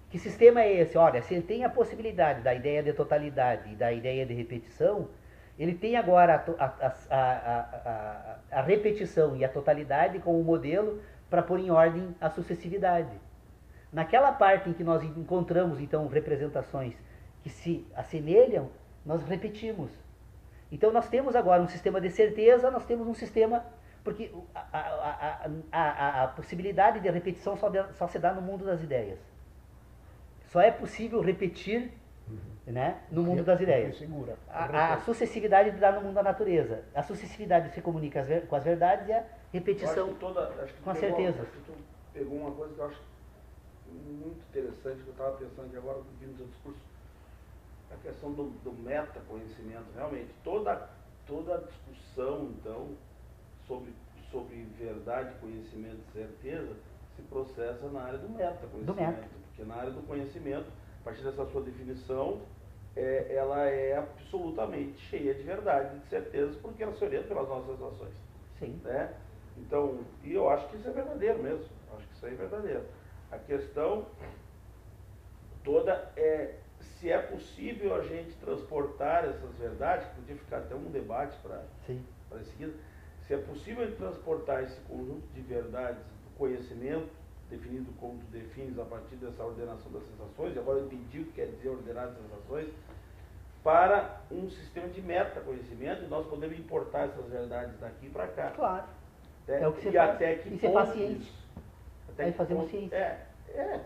Que sistema é esse? Olha, se ele tem a possibilidade da ideia de totalidade e da ideia de repetição, ele tem agora a repetição e a totalidade como modelo para pôr em ordem a sucessividade. Naquela parte em que nós encontramos então representações que se assemelham, nós repetimos. Então nós temos agora um sistema de certeza, nós temos um sistema... Porque a possibilidade de repetição só se dá no mundo das ideias. Só é possível repetir, né, no mundo das ideias. A sucessividade dá no mundo da natureza. A sucessividade se comunica com as verdades e a repetição com as certezas. Acho que tu pegou uma coisa que eu acho muito interessante, que eu estava pensando aqui agora, ouvindo o seu discurso, a questão do metaconhecimento. Realmente, toda a discussão, então, sobre verdade, conhecimento e certeza, se processa na área do metaconhecimento. Porque na área do conhecimento, a partir dessa sua definição, ela é absolutamente cheia de verdade e de certezas, porque ela se orienta pelas nossas ações. Sim. Né? Então, e eu acho que isso é verdadeiro mesmo. Acho que isso aí é verdadeiro. A questão toda é se é possível a gente transportar essas verdades, que podia ficar até um debate para seguir, se é possível transportar esse conjunto de verdades do conhecimento, definido como tu defines a partir dessa ordenação das sensações, e agora eu entendi o que quer dizer ordenar as sensações, para um sistema de metaconhecimento, e nós podemos importar essas verdades daqui para cá. Claro. É o que você e faz. até que ponto faz ciência. Até Aí que fazemos ponto, ciência.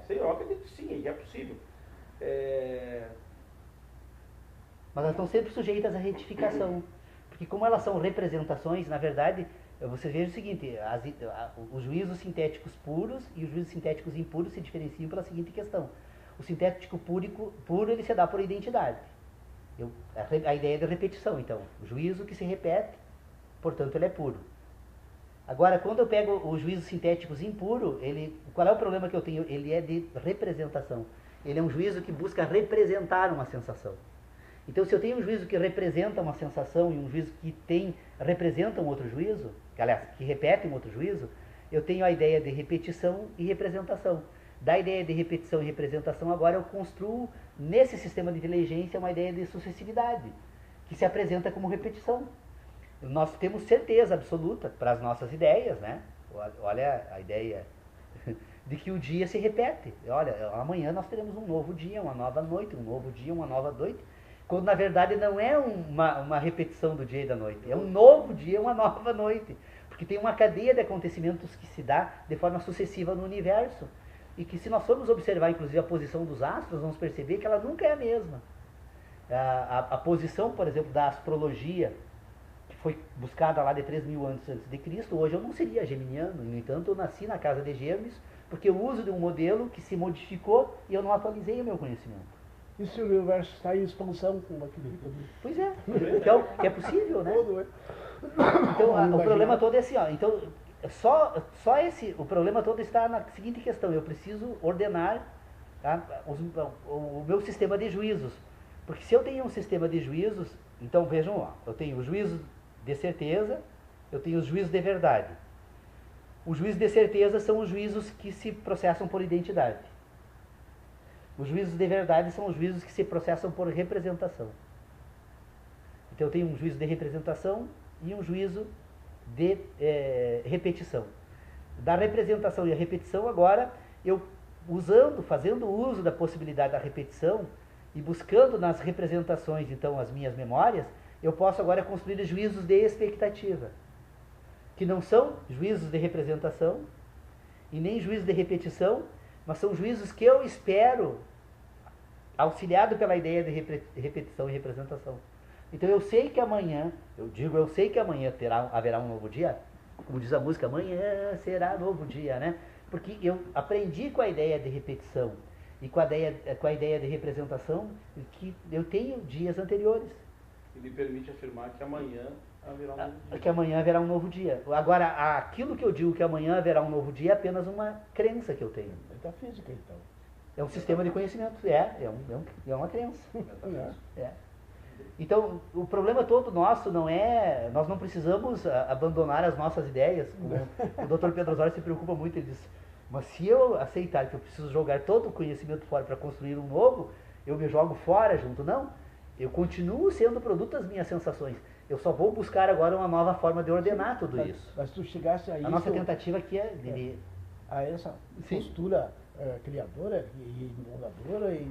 sei, eu acredito sim, é possível. Mas elas estão sempre sujeitas à retificação. Porque como elas são representações, na verdade, você veja o seguinte, os juízos sintéticos puros e os juízos sintéticos impuros se diferenciam pela seguinte questão. O sintético puro ele se dá por identidade. A ideia de repetição, então. O juízo que se repete, portanto, ele é puro. Agora, quando eu pego os juízos sintéticos impuro, qual é o problema que eu tenho? Ele é de representação. Ele é um juízo que busca representar uma sensação. Então, se eu tenho um juízo que representa uma sensação e um juízo que representa um outro juízo, que repete um outro juízo, eu tenho a ideia de repetição e representação. Da ideia de repetição e representação, agora eu construo, nesse sistema de inteligência, uma ideia de sucessividade, que se apresenta como repetição. Nós temos certeza absoluta para as nossas ideias, né? Olha a ideia de que o dia se repete. Olha, amanhã nós teremos um novo dia, uma nova noite, um novo dia, uma nova noite, quando na verdade não é uma repetição do dia e da noite, é um novo dia, uma nova noite, porque tem uma cadeia de acontecimentos que se dá de forma sucessiva no universo, e que se nós formos observar inclusive a posição dos astros, vamos perceber que ela nunca é a mesma. A posição, por exemplo, da astrologia, que foi buscada lá de 3.000 anos antes de Cristo, hoje eu não seria geminiano, no entanto eu nasci na casa de Gêmeos, porque eu uso de um modelo que se modificou e eu não atualizei o meu conhecimento. E se o universo está em expansão como aquele? Pois é, que é possível, né? Então o problema todo é assim, ó, então o problema todo está na seguinte questão: eu preciso ordenar, tá, o meu sistema de juízos, porque se eu tenho um sistema de juízos, então vejam lá, eu tenho os juízos de certeza, eu tenho os juízos de verdade. Os juízos de certeza são os juízos que se processam por identidade. Os juízos de verdade são os juízos que se processam por representação. Então eu tenho um juízo de representação e um juízo de repetição. Da representação e a repetição, agora, eu fazendo uso da possibilidade da repetição e buscando nas representações, então, as minhas memórias, eu posso agora construir juízos de expectativa, que não são juízos de representação e nem juízos de repetição, mas são juízos que eu espero, auxiliado pela ideia de repetição e representação. Então eu sei que amanhã, eu sei que amanhã haverá um novo dia, como diz a música, amanhã será novo dia, né? Porque eu aprendi com a ideia de repetição e com a ideia de representação que eu tenho dias anteriores. E me permite afirmar que amanhã haverá um novo dia. Que amanhã haverá um novo dia. Agora, aquilo que eu digo que amanhã haverá um novo dia é apenas uma crença que eu tenho. Metafísica, então. É um sistema de conhecimento, é uma crença. É. Então, o problema todo nosso não é... Nós não precisamos abandonar as nossas ideias. O Dr. Pedro Osório se preocupa muito, ele diz, mas se eu aceitar que eu preciso jogar todo o conhecimento fora para construir um novo, eu me jogo fora junto. Não, eu continuo sendo produto das minhas sensações. Eu só vou buscar agora uma nova forma de ordenar tudo isso. Mas tu chegasse a isso... A nossa tentativa aqui é... A essa postura criadora e inovadora e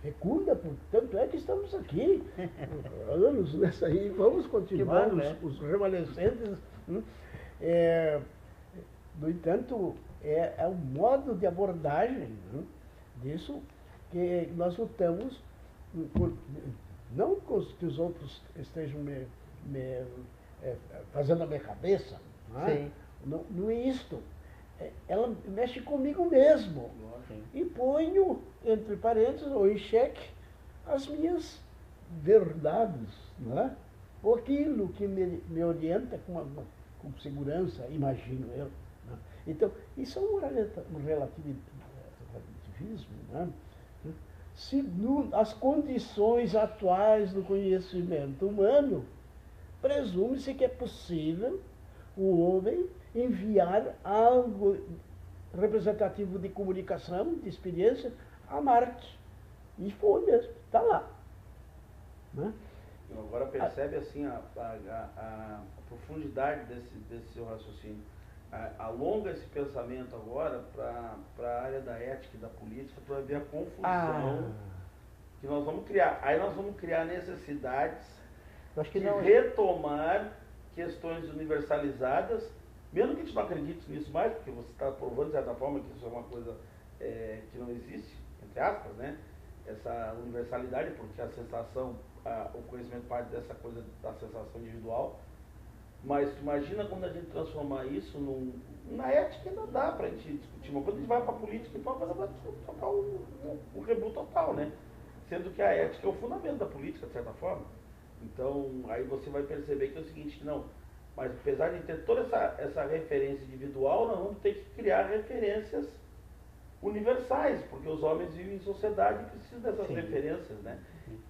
fecunda, portanto é que estamos aqui anos nessa aí, vamos continuar, bom, né? os remanescentes. No entanto, é um modo de abordagem disso que nós lutamos, não que os outros estejam fazendo a minha cabeça, não é isto. Ela mexe comigo mesmo. E ponho, entre parênteses, ou em xeque, as minhas verdades, não é? Ou aquilo que me orienta com segurança, imagino eu. Não é? Então, isso é um relativismo, não é? Se as condições atuais do conhecimento humano, presume-se que é possível o homem enviar algo representativo de comunicação, de experiência, a Marte. E foi mesmo, está lá. Né? Agora percebe assim a profundidade desse seu raciocínio. Alonga esse pensamento agora para a área da ética e da política, para ver a confusão que nós vamos criar. Aí nós vamos criar necessidades de retomar questões universalizadas, mesmo que a gente não acredite nisso mais, porque você está provando de certa forma que isso é uma coisa que não existe, entre aspas, né? essa universalidade, porque a sensação, o conhecimento parte dessa coisa da sensação individual. Mas imagina quando a gente transformar isso na ética, ainda dá para a gente discutir. Mas quando a gente vai para a política, então vai tocar um reboot total, né? Sendo que a ética é o fundamento da política, de certa forma. Então, aí você vai perceber que é o seguinte, não, mas apesar de ter toda essa referência individual, nós vamos ter que criar referências universais, porque os homens vivem em sociedade e precisam dessas referências, né?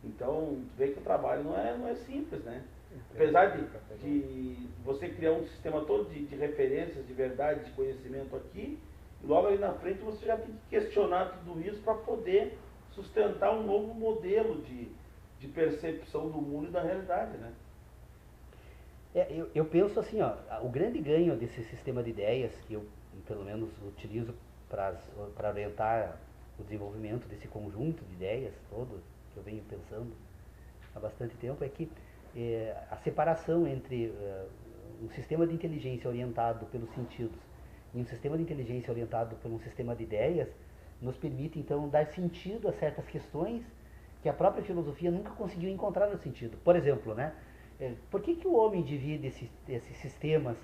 Então, vê que o trabalho não é simples, né? Apesar de você criar um sistema todo de referências, de verdade, de conhecimento aqui, logo ali na frente você já tem que questionar tudo isso para poder sustentar um novo modelo de percepção do mundo e da realidade, né? Eu penso assim, ó, o grande ganho desse sistema de ideias, que eu pelo menos utilizo para orientar o desenvolvimento desse conjunto de ideias todo, que eu venho pensando há bastante tempo, é que a separação entre um sistema de inteligência orientado pelos sentidos e um sistema de inteligência orientado por um sistema de ideias nos permite, então, dar sentido a certas questões que a própria filosofia nunca conseguiu encontrar no sentido. Por exemplo, né, por que o homem divide esses sistemas,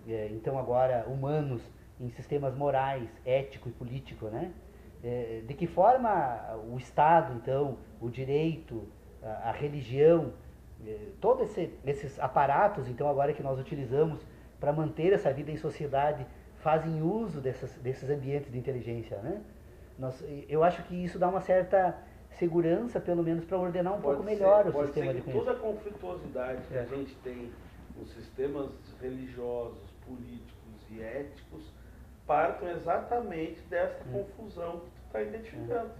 então agora humanos, em sistemas morais, ético e político, né? De que forma o Estado, então, o direito, a religião, todos esses aparatos, então, agora que nós utilizamos para manter essa vida em sociedade, fazem uso desses ambientes de inteligência, né? Eu acho que isso dá uma certa segurança, pelo menos, para ordenar pouco melhor o sistema de conhecimento. Toda a conflituosidade que a gente tem nos sistemas religiosos, políticos e éticos partam exatamente dessa confusão que tu está identificando.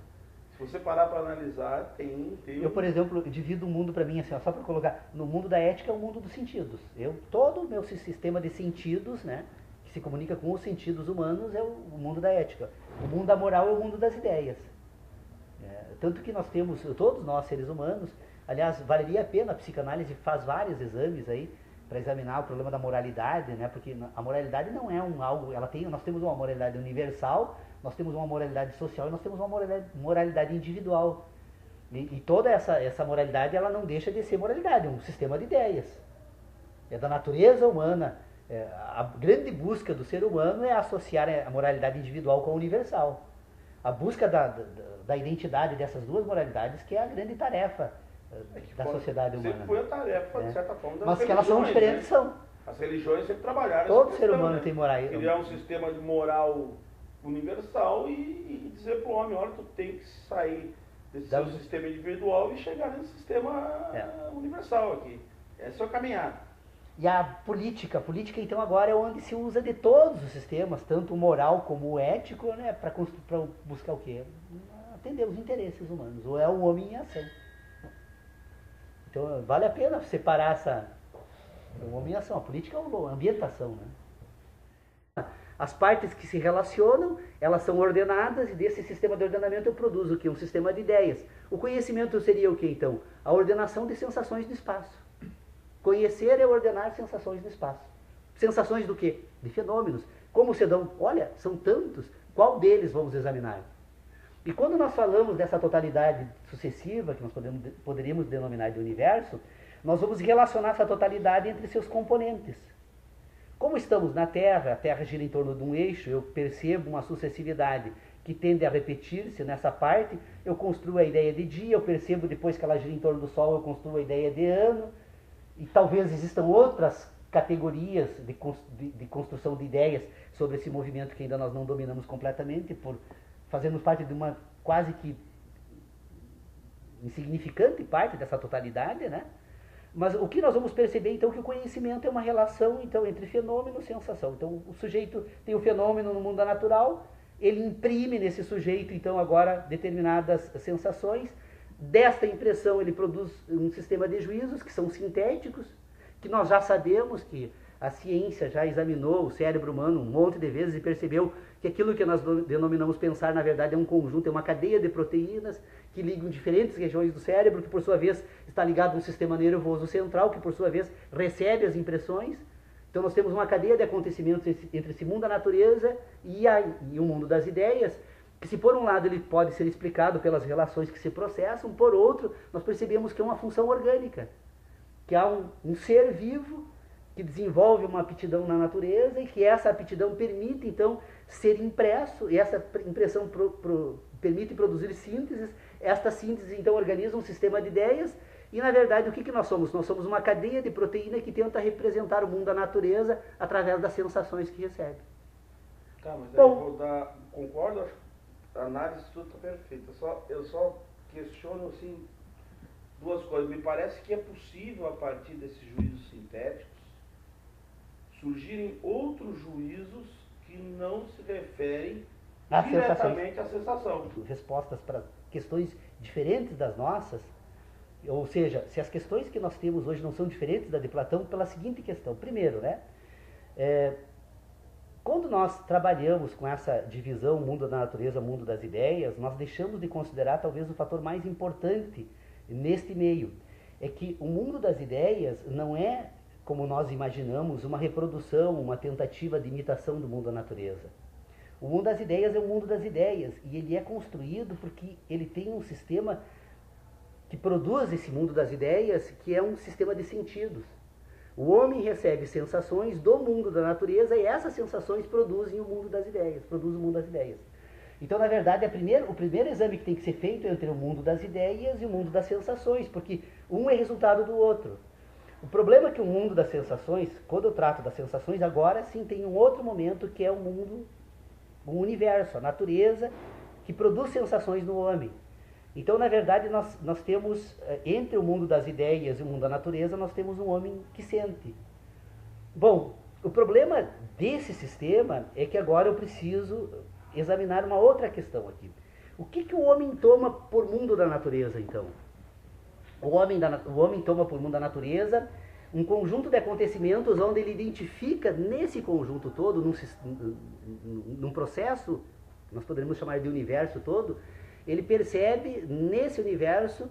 Se você parar para analisar, tem... Eu, por exemplo, divido o mundo para mim, assim, ó, só para colocar, no mundo da ética é o mundo dos sentidos. Todo o meu sistema de sentidos, né, que se comunica com os sentidos humanos, é o mundo da ética. O mundo da moral é o mundo das ideias. Tanto que nós temos, todos nós seres humanos, aliás, valeria a pena, a psicanálise faz vários exames aí, para examinar o problema da moralidade, né? Porque a moralidade não é algo, nós temos uma moralidade universal, nós temos uma moralidade social e nós temos uma moralidade individual. E toda essa moralidade, ela não deixa de ser moralidade, é um sistema de ideias. É da natureza humana. A grande busca do ser humano é associar a moralidade individual com a universal. A busca da identidade dessas duas moralidades que é a grande tarefa da sociedade humana. Sempre foi a tarefa, de certa forma, das mas que elas são diferentes, né? São. As religiões sempre trabalharam todo ser humano, né? Tem moral. Criar um sistema de moral universal e dizer para o homem, olha, tu tem que sair desse seu sistema individual e chegar nesse sistema universal aqui. Essa é a caminhada. E a política então agora é onde se usa de todos os sistemas, tanto o moral como o ético, né, para buscar o quê? Atender os interesses humanos, ou é o homem em ação. Então vale a pena separar o homem em ação, a política é a ambientação, né? As partes que se relacionam, elas são ordenadas e desse sistema de ordenamento eu produzo o quê? Um sistema de ideias. O conhecimento seria o quê então? A ordenação de sensações do espaço. Conhecer é ordenar sensações no espaço. Sensações do quê? De fenômenos. Como se dão? Olha, são tantos. Qual deles vamos examinar? E quando nós falamos dessa totalidade sucessiva, que nós poderíamos denominar de universo, nós vamos relacionar essa totalidade entre seus componentes. Como estamos na Terra, a Terra gira em torno de um eixo, eu percebo uma sucessividade que tende a repetir-se nessa parte, eu construo a ideia de dia, eu percebo depois que ela gira em torno do Sol, eu construo a ideia de ano, e talvez existam outras categorias de construção de ideias sobre esse movimento que ainda nós não dominamos completamente, por fazermos parte de uma quase que insignificante parte dessa totalidade, né? Mas o que nós vamos perceber, então, que o conhecimento é uma relação, então, entre fenômeno e sensação. Então, o sujeito tem o fenômeno no mundo natural, ele imprime nesse sujeito, então, agora, determinadas sensações. Desta impressão, ele produz um sistema de juízos, que são sintéticos, que nós já sabemos que a ciência já examinou o cérebro humano um monte de vezes e percebeu que aquilo que nós denominamos pensar, na verdade, é um conjunto, é uma cadeia de proteínas que ligam diferentes regiões do cérebro, que por sua vez está ligado a um sistema nervoso central, que por sua vez recebe as impressões. Então nós temos uma cadeia de acontecimentos entre esse mundo da natureza e o mundo das ideias, que se por um lado ele pode ser explicado pelas relações que se processam, por outro, nós percebemos que é uma função orgânica, que há um ser vivo que desenvolve uma aptidão na natureza e que essa aptidão permite, então, ser impresso, e essa impressão permite produzir sínteses, esta síntese, então, organiza um sistema de ideias, e, na verdade, o que nós somos? Nós somos uma cadeia de proteína que tenta representar o mundo da natureza através das sensações que recebe. Tá, mas aí eu vou dar... Concordo, acho que a análise tudo está perfeita. Eu só questiono, assim, duas coisas. Me parece que é possível, a partir desses juízos sintéticos, surgirem outros juízos que não se referem diretamente à sensação. Respostas para questões diferentes das nossas, ou seja, se as questões que nós temos hoje não são diferentes da de Platão, pela seguinte questão. Primeiro, né, quando nós trabalhamos com essa divisão mundo da natureza, mundo das ideias, nós deixamos de considerar talvez o fator mais importante neste meio. É que o mundo das ideias não é, como nós imaginamos, uma reprodução, uma tentativa de imitação do mundo da natureza. O mundo das ideias é o mundo das ideias, e ele é construído porque ele tem um sistema que produz esse mundo das ideias, que é um sistema de sentidos. O homem recebe sensações do mundo da natureza e essas sensações produzem o mundo das ideias, produzem o mundo das ideias. Então, na verdade, o primeiro exame que tem que ser feito é entre o mundo das ideias e o mundo das sensações, porque um é resultado do outro. O problema é que o mundo das sensações, quando eu trato das sensações, agora sim tem um outro momento que é o mundo, o universo, a natureza, que produz sensações no homem. Então, na verdade, nós temos, entre o mundo das ideias e o mundo da natureza, nós temos um homem que sente. Bom, o problema desse sistema é que agora eu preciso examinar uma outra questão aqui. O que o homem toma por mundo da natureza, então? O homem toma por mundo da natureza um conjunto de acontecimentos onde ele identifica nesse conjunto todo, num processo, nós poderíamos chamar de universo todo, ele percebe nesse universo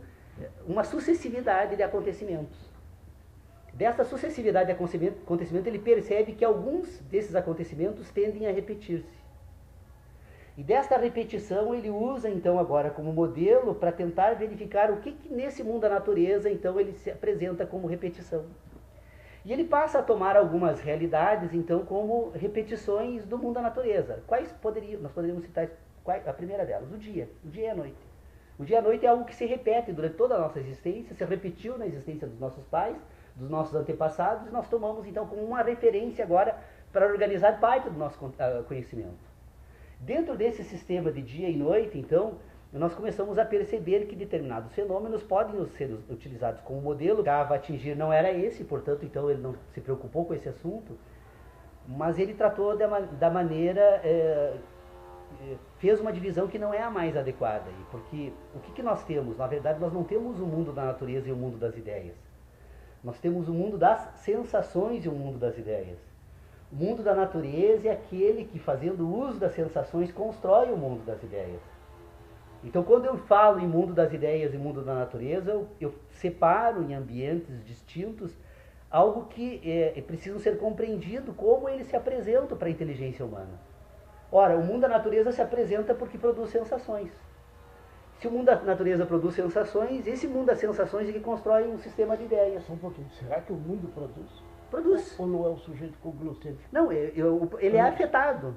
uma sucessividade de acontecimentos. Dessa sucessividade de acontecimentos, ele percebe que alguns desses acontecimentos tendem a repetir-se. E desta repetição ele usa então agora como modelo para tentar verificar o que nesse mundo da natureza então ele se apresenta como repetição. E ele passa a tomar algumas realidades então como repetições do mundo da natureza. Nós poderíamos citar a primeira delas, o dia e a noite. O dia e a noite é algo que se repete durante toda a nossa existência, se repetiu na existência dos nossos pais, dos nossos antepassados, e nós tomamos então como uma referência agora para organizar parte do nosso conhecimento. Dentro desse sistema de dia e noite, então, nós começamos a perceber que determinados fenômenos podem ser utilizados como modelo. O que a atingir não era esse, portanto, então ele não se preocupou com esse assunto, mas ele tratou da maneira, fez uma divisão que não é a mais adequada. Porque o que nós temos? Na verdade, nós não temos o mundo da natureza e o mundo das ideias. Nós temos o mundo das sensações e o mundo das ideias. O mundo da natureza é aquele que, fazendo uso das sensações, constrói o mundo das ideias. Então, quando eu falo em mundo das ideias e mundo da natureza, eu separo em ambientes distintos algo que precisa ser compreendido como ele se apresenta para a inteligência humana. Ora, o mundo da natureza se apresenta porque produz sensações. Se o mundo da natureza produz sensações, esse mundo das sensações é que constrói um sistema de ideias. Só um pouquinho, será que o mundo produz? Produz. Ou não é o sujeito cognoscente? Não, ele é afetado.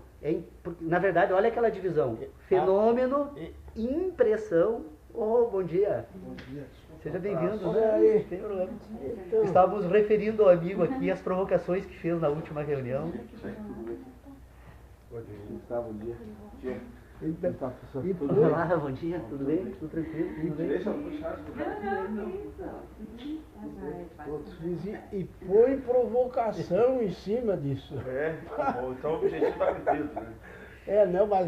Na verdade, olha aquela divisão. Fenômeno, impressão. Oh, bom dia. Bom dia. Seja bem-vindo. Né? Tem problema. Então, estávamos referindo ao amigo aqui as provocações que fez na última reunião. Bom dia. Olá, bom dia, tudo bem? Tudo tranquilo? Tudo bem? Deixa eu puxar. E põe provocação em cima disso. Bom, então o objetivo está cumprido, né? Não, mas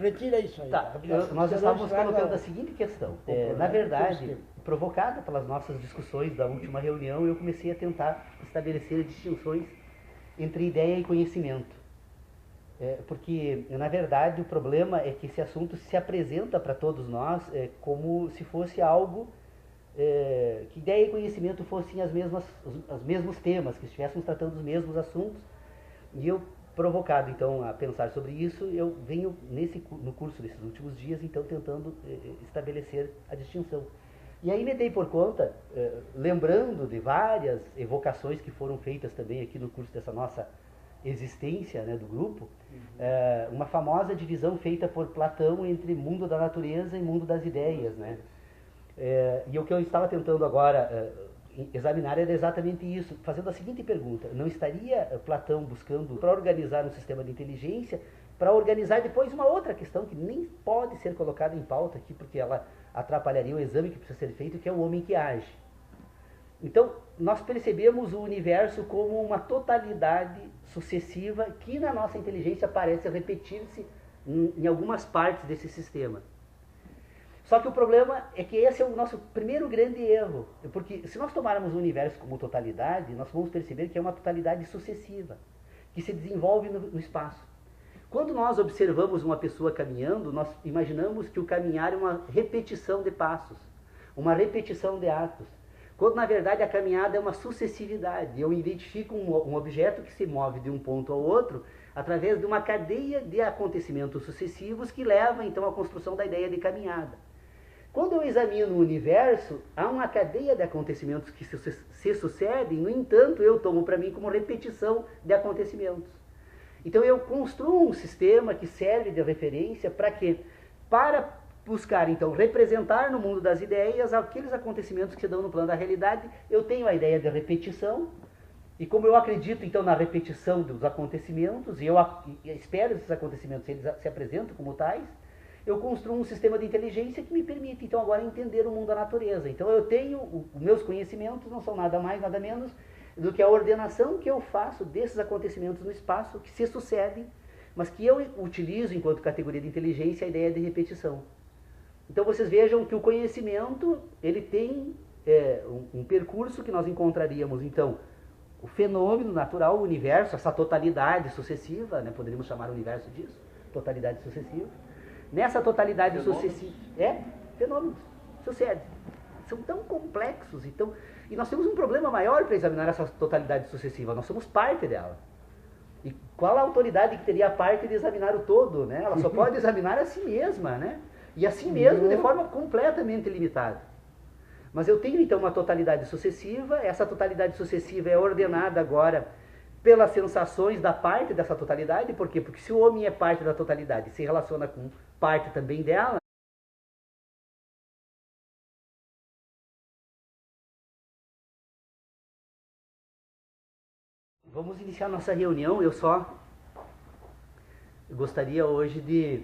retira isso aí. Tá, nós estávamos colocando a seguinte questão. Na verdade, provocada pelas nossas discussões da última reunião, eu comecei a tentar estabelecer distinções entre ideia e conhecimento. Porque, na verdade, o problema é que esse assunto se apresenta para todos nós como se fosse algo que ideia e conhecimento fossem os mesmos temas, que estivéssemos tratando os mesmos assuntos. E eu provocado então a pensar sobre isso, eu venho no curso desses últimos dias, então tentando estabelecer a distinção. E aí me dei por conta, lembrando de várias evocações que foram feitas também aqui no curso dessa nossa existência, né, do grupo, uma famosa divisão feita por Platão entre mundo da natureza e mundo das ideias, né? E o que eu estava tentando agora examinar era exatamente isso, fazendo a seguinte pergunta: não estaria Platão buscando para organizar um sistema de inteligência, para organizar depois uma outra questão que nem pode ser colocada em pauta aqui, porque ela atrapalharia o exame que precisa ser feito, que é o homem que age. Então, nós percebemos o universo como uma totalidade sucessiva que na nossa inteligência parece repetir-se em algumas partes desse sistema. Só que o problema é que esse é o nosso primeiro grande erro, porque se nós tomarmos o universo como totalidade, nós vamos perceber que é uma totalidade sucessiva, que se desenvolve no espaço. Quando nós observamos uma pessoa caminhando, nós imaginamos que o caminhar é uma repetição de passos, uma repetição de atos, quando na verdade a caminhada é uma sucessividade. Eu identifico um objeto que se move de um ponto ao outro através de uma cadeia de acontecimentos sucessivos que leva então à construção da ideia de caminhada. Quando eu examino o universo, há uma cadeia de acontecimentos que se sucedem, no entanto, eu tomo para mim como repetição de acontecimentos. Então eu construo um sistema que serve de referência para quê? Para buscar, então, representar no mundo das ideias aqueles acontecimentos que se dão no plano da realidade. Eu tenho a ideia de repetição, e como eu acredito, então, na repetição dos acontecimentos, e eu espero esses acontecimentos, eles se apresentam como tais, eu construo um sistema de inteligência que me permite, então, agora entender o mundo da natureza. Então, eu tenho, os meus conhecimentos não são nada mais, nada menos do que a ordenação que eu faço desses acontecimentos no espaço, que se sucedem, mas que eu utilizo enquanto categoria de inteligência a ideia de repetição. Então, vocês vejam que o conhecimento, ele tem um percurso que nós encontraríamos, então, o fenômeno natural, o universo, essa totalidade sucessiva, né, poderíamos chamar o universo disso, totalidade sucessiva. Nessa totalidade sucessiva... fenômenos. Sucede. São tão complexos. E nós temos um problema maior para examinar essa totalidade sucessiva. Nós somos parte dela. E qual a autoridade que teria a parte de examinar o todo, né? Ela só pode examinar a si mesma, né? E a si mesma de forma completamente limitada. Mas eu tenho então uma totalidade sucessiva. Essa totalidade sucessiva é ordenada agora pelas sensações da parte dessa totalidade. Por quê? Porque se o homem é parte da totalidade e se relaciona com parte também dela, vamos iniciar nossa reunião. Eu gostaria hoje de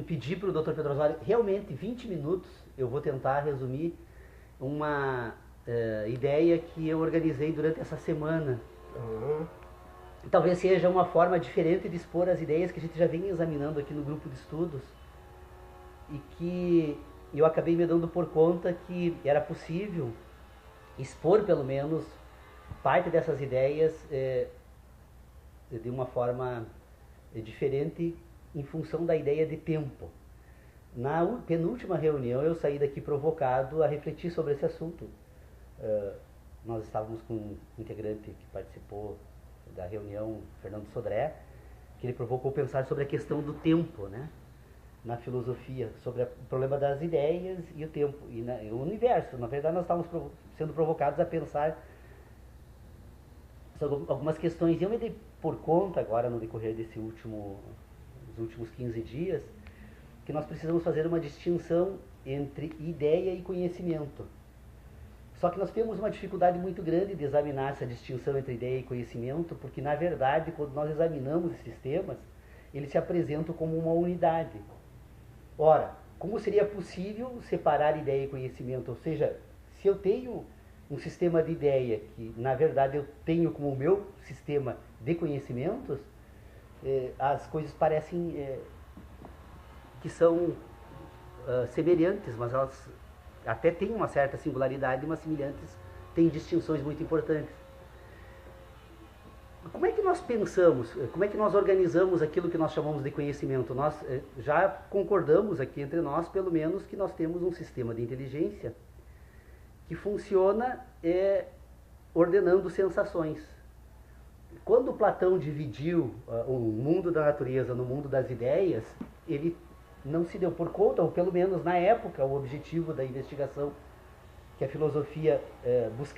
pedir para o Dr. Pedro Osório, realmente 20 minutos, eu vou tentar resumir uma ideia que eu organizei durante essa semana. Talvez seja uma forma diferente de expor as ideias que a gente já vem examinando aqui no grupo de estudos e que eu acabei me dando por conta que era possível expor pelo menos parte dessas ideias de uma forma diferente em função da ideia de tempo. Na penúltima reunião eu saí daqui provocado a refletir sobre esse assunto. Nós estávamos com um integrante que participou da reunião, Fernando Sodré, que ele provocou pensar sobre a questão do tempo, né? Na filosofia, sobre o problema das ideias e o tempo, e o universo. Na verdade, nós estávamos sendo provocados a pensar sobre algumas questões. E eu me dei por conta agora, no decorrer dos últimos 15 dias, que nós precisamos fazer uma distinção entre ideia e conhecimento. Só que nós temos uma dificuldade muito grande de examinar essa distinção entre ideia e conhecimento, porque, na verdade, quando nós examinamos esses temas, eles se apresentam como uma unidade. Ora, como seria possível separar ideia e conhecimento? Ou seja, se eu tenho um sistema de ideia que, na verdade, eu tenho como meu sistema de conhecimentos, as coisas parecem que são semelhantes, mas elas até têm uma certa singularidade, mas semelhantes têm distinções muito importantes. Como é que nós pensamos, como é que nós organizamos aquilo que nós chamamos de conhecimento? Nós já concordamos aqui entre nós, pelo menos, que nós temos um sistema de inteligência que funciona ordenando sensações. quando Platão dividiu o mundo da natureza no mundo das ideias, ele não se deu por conta, ou pelo menos na época, o objetivo da investigação que a filosofia buscava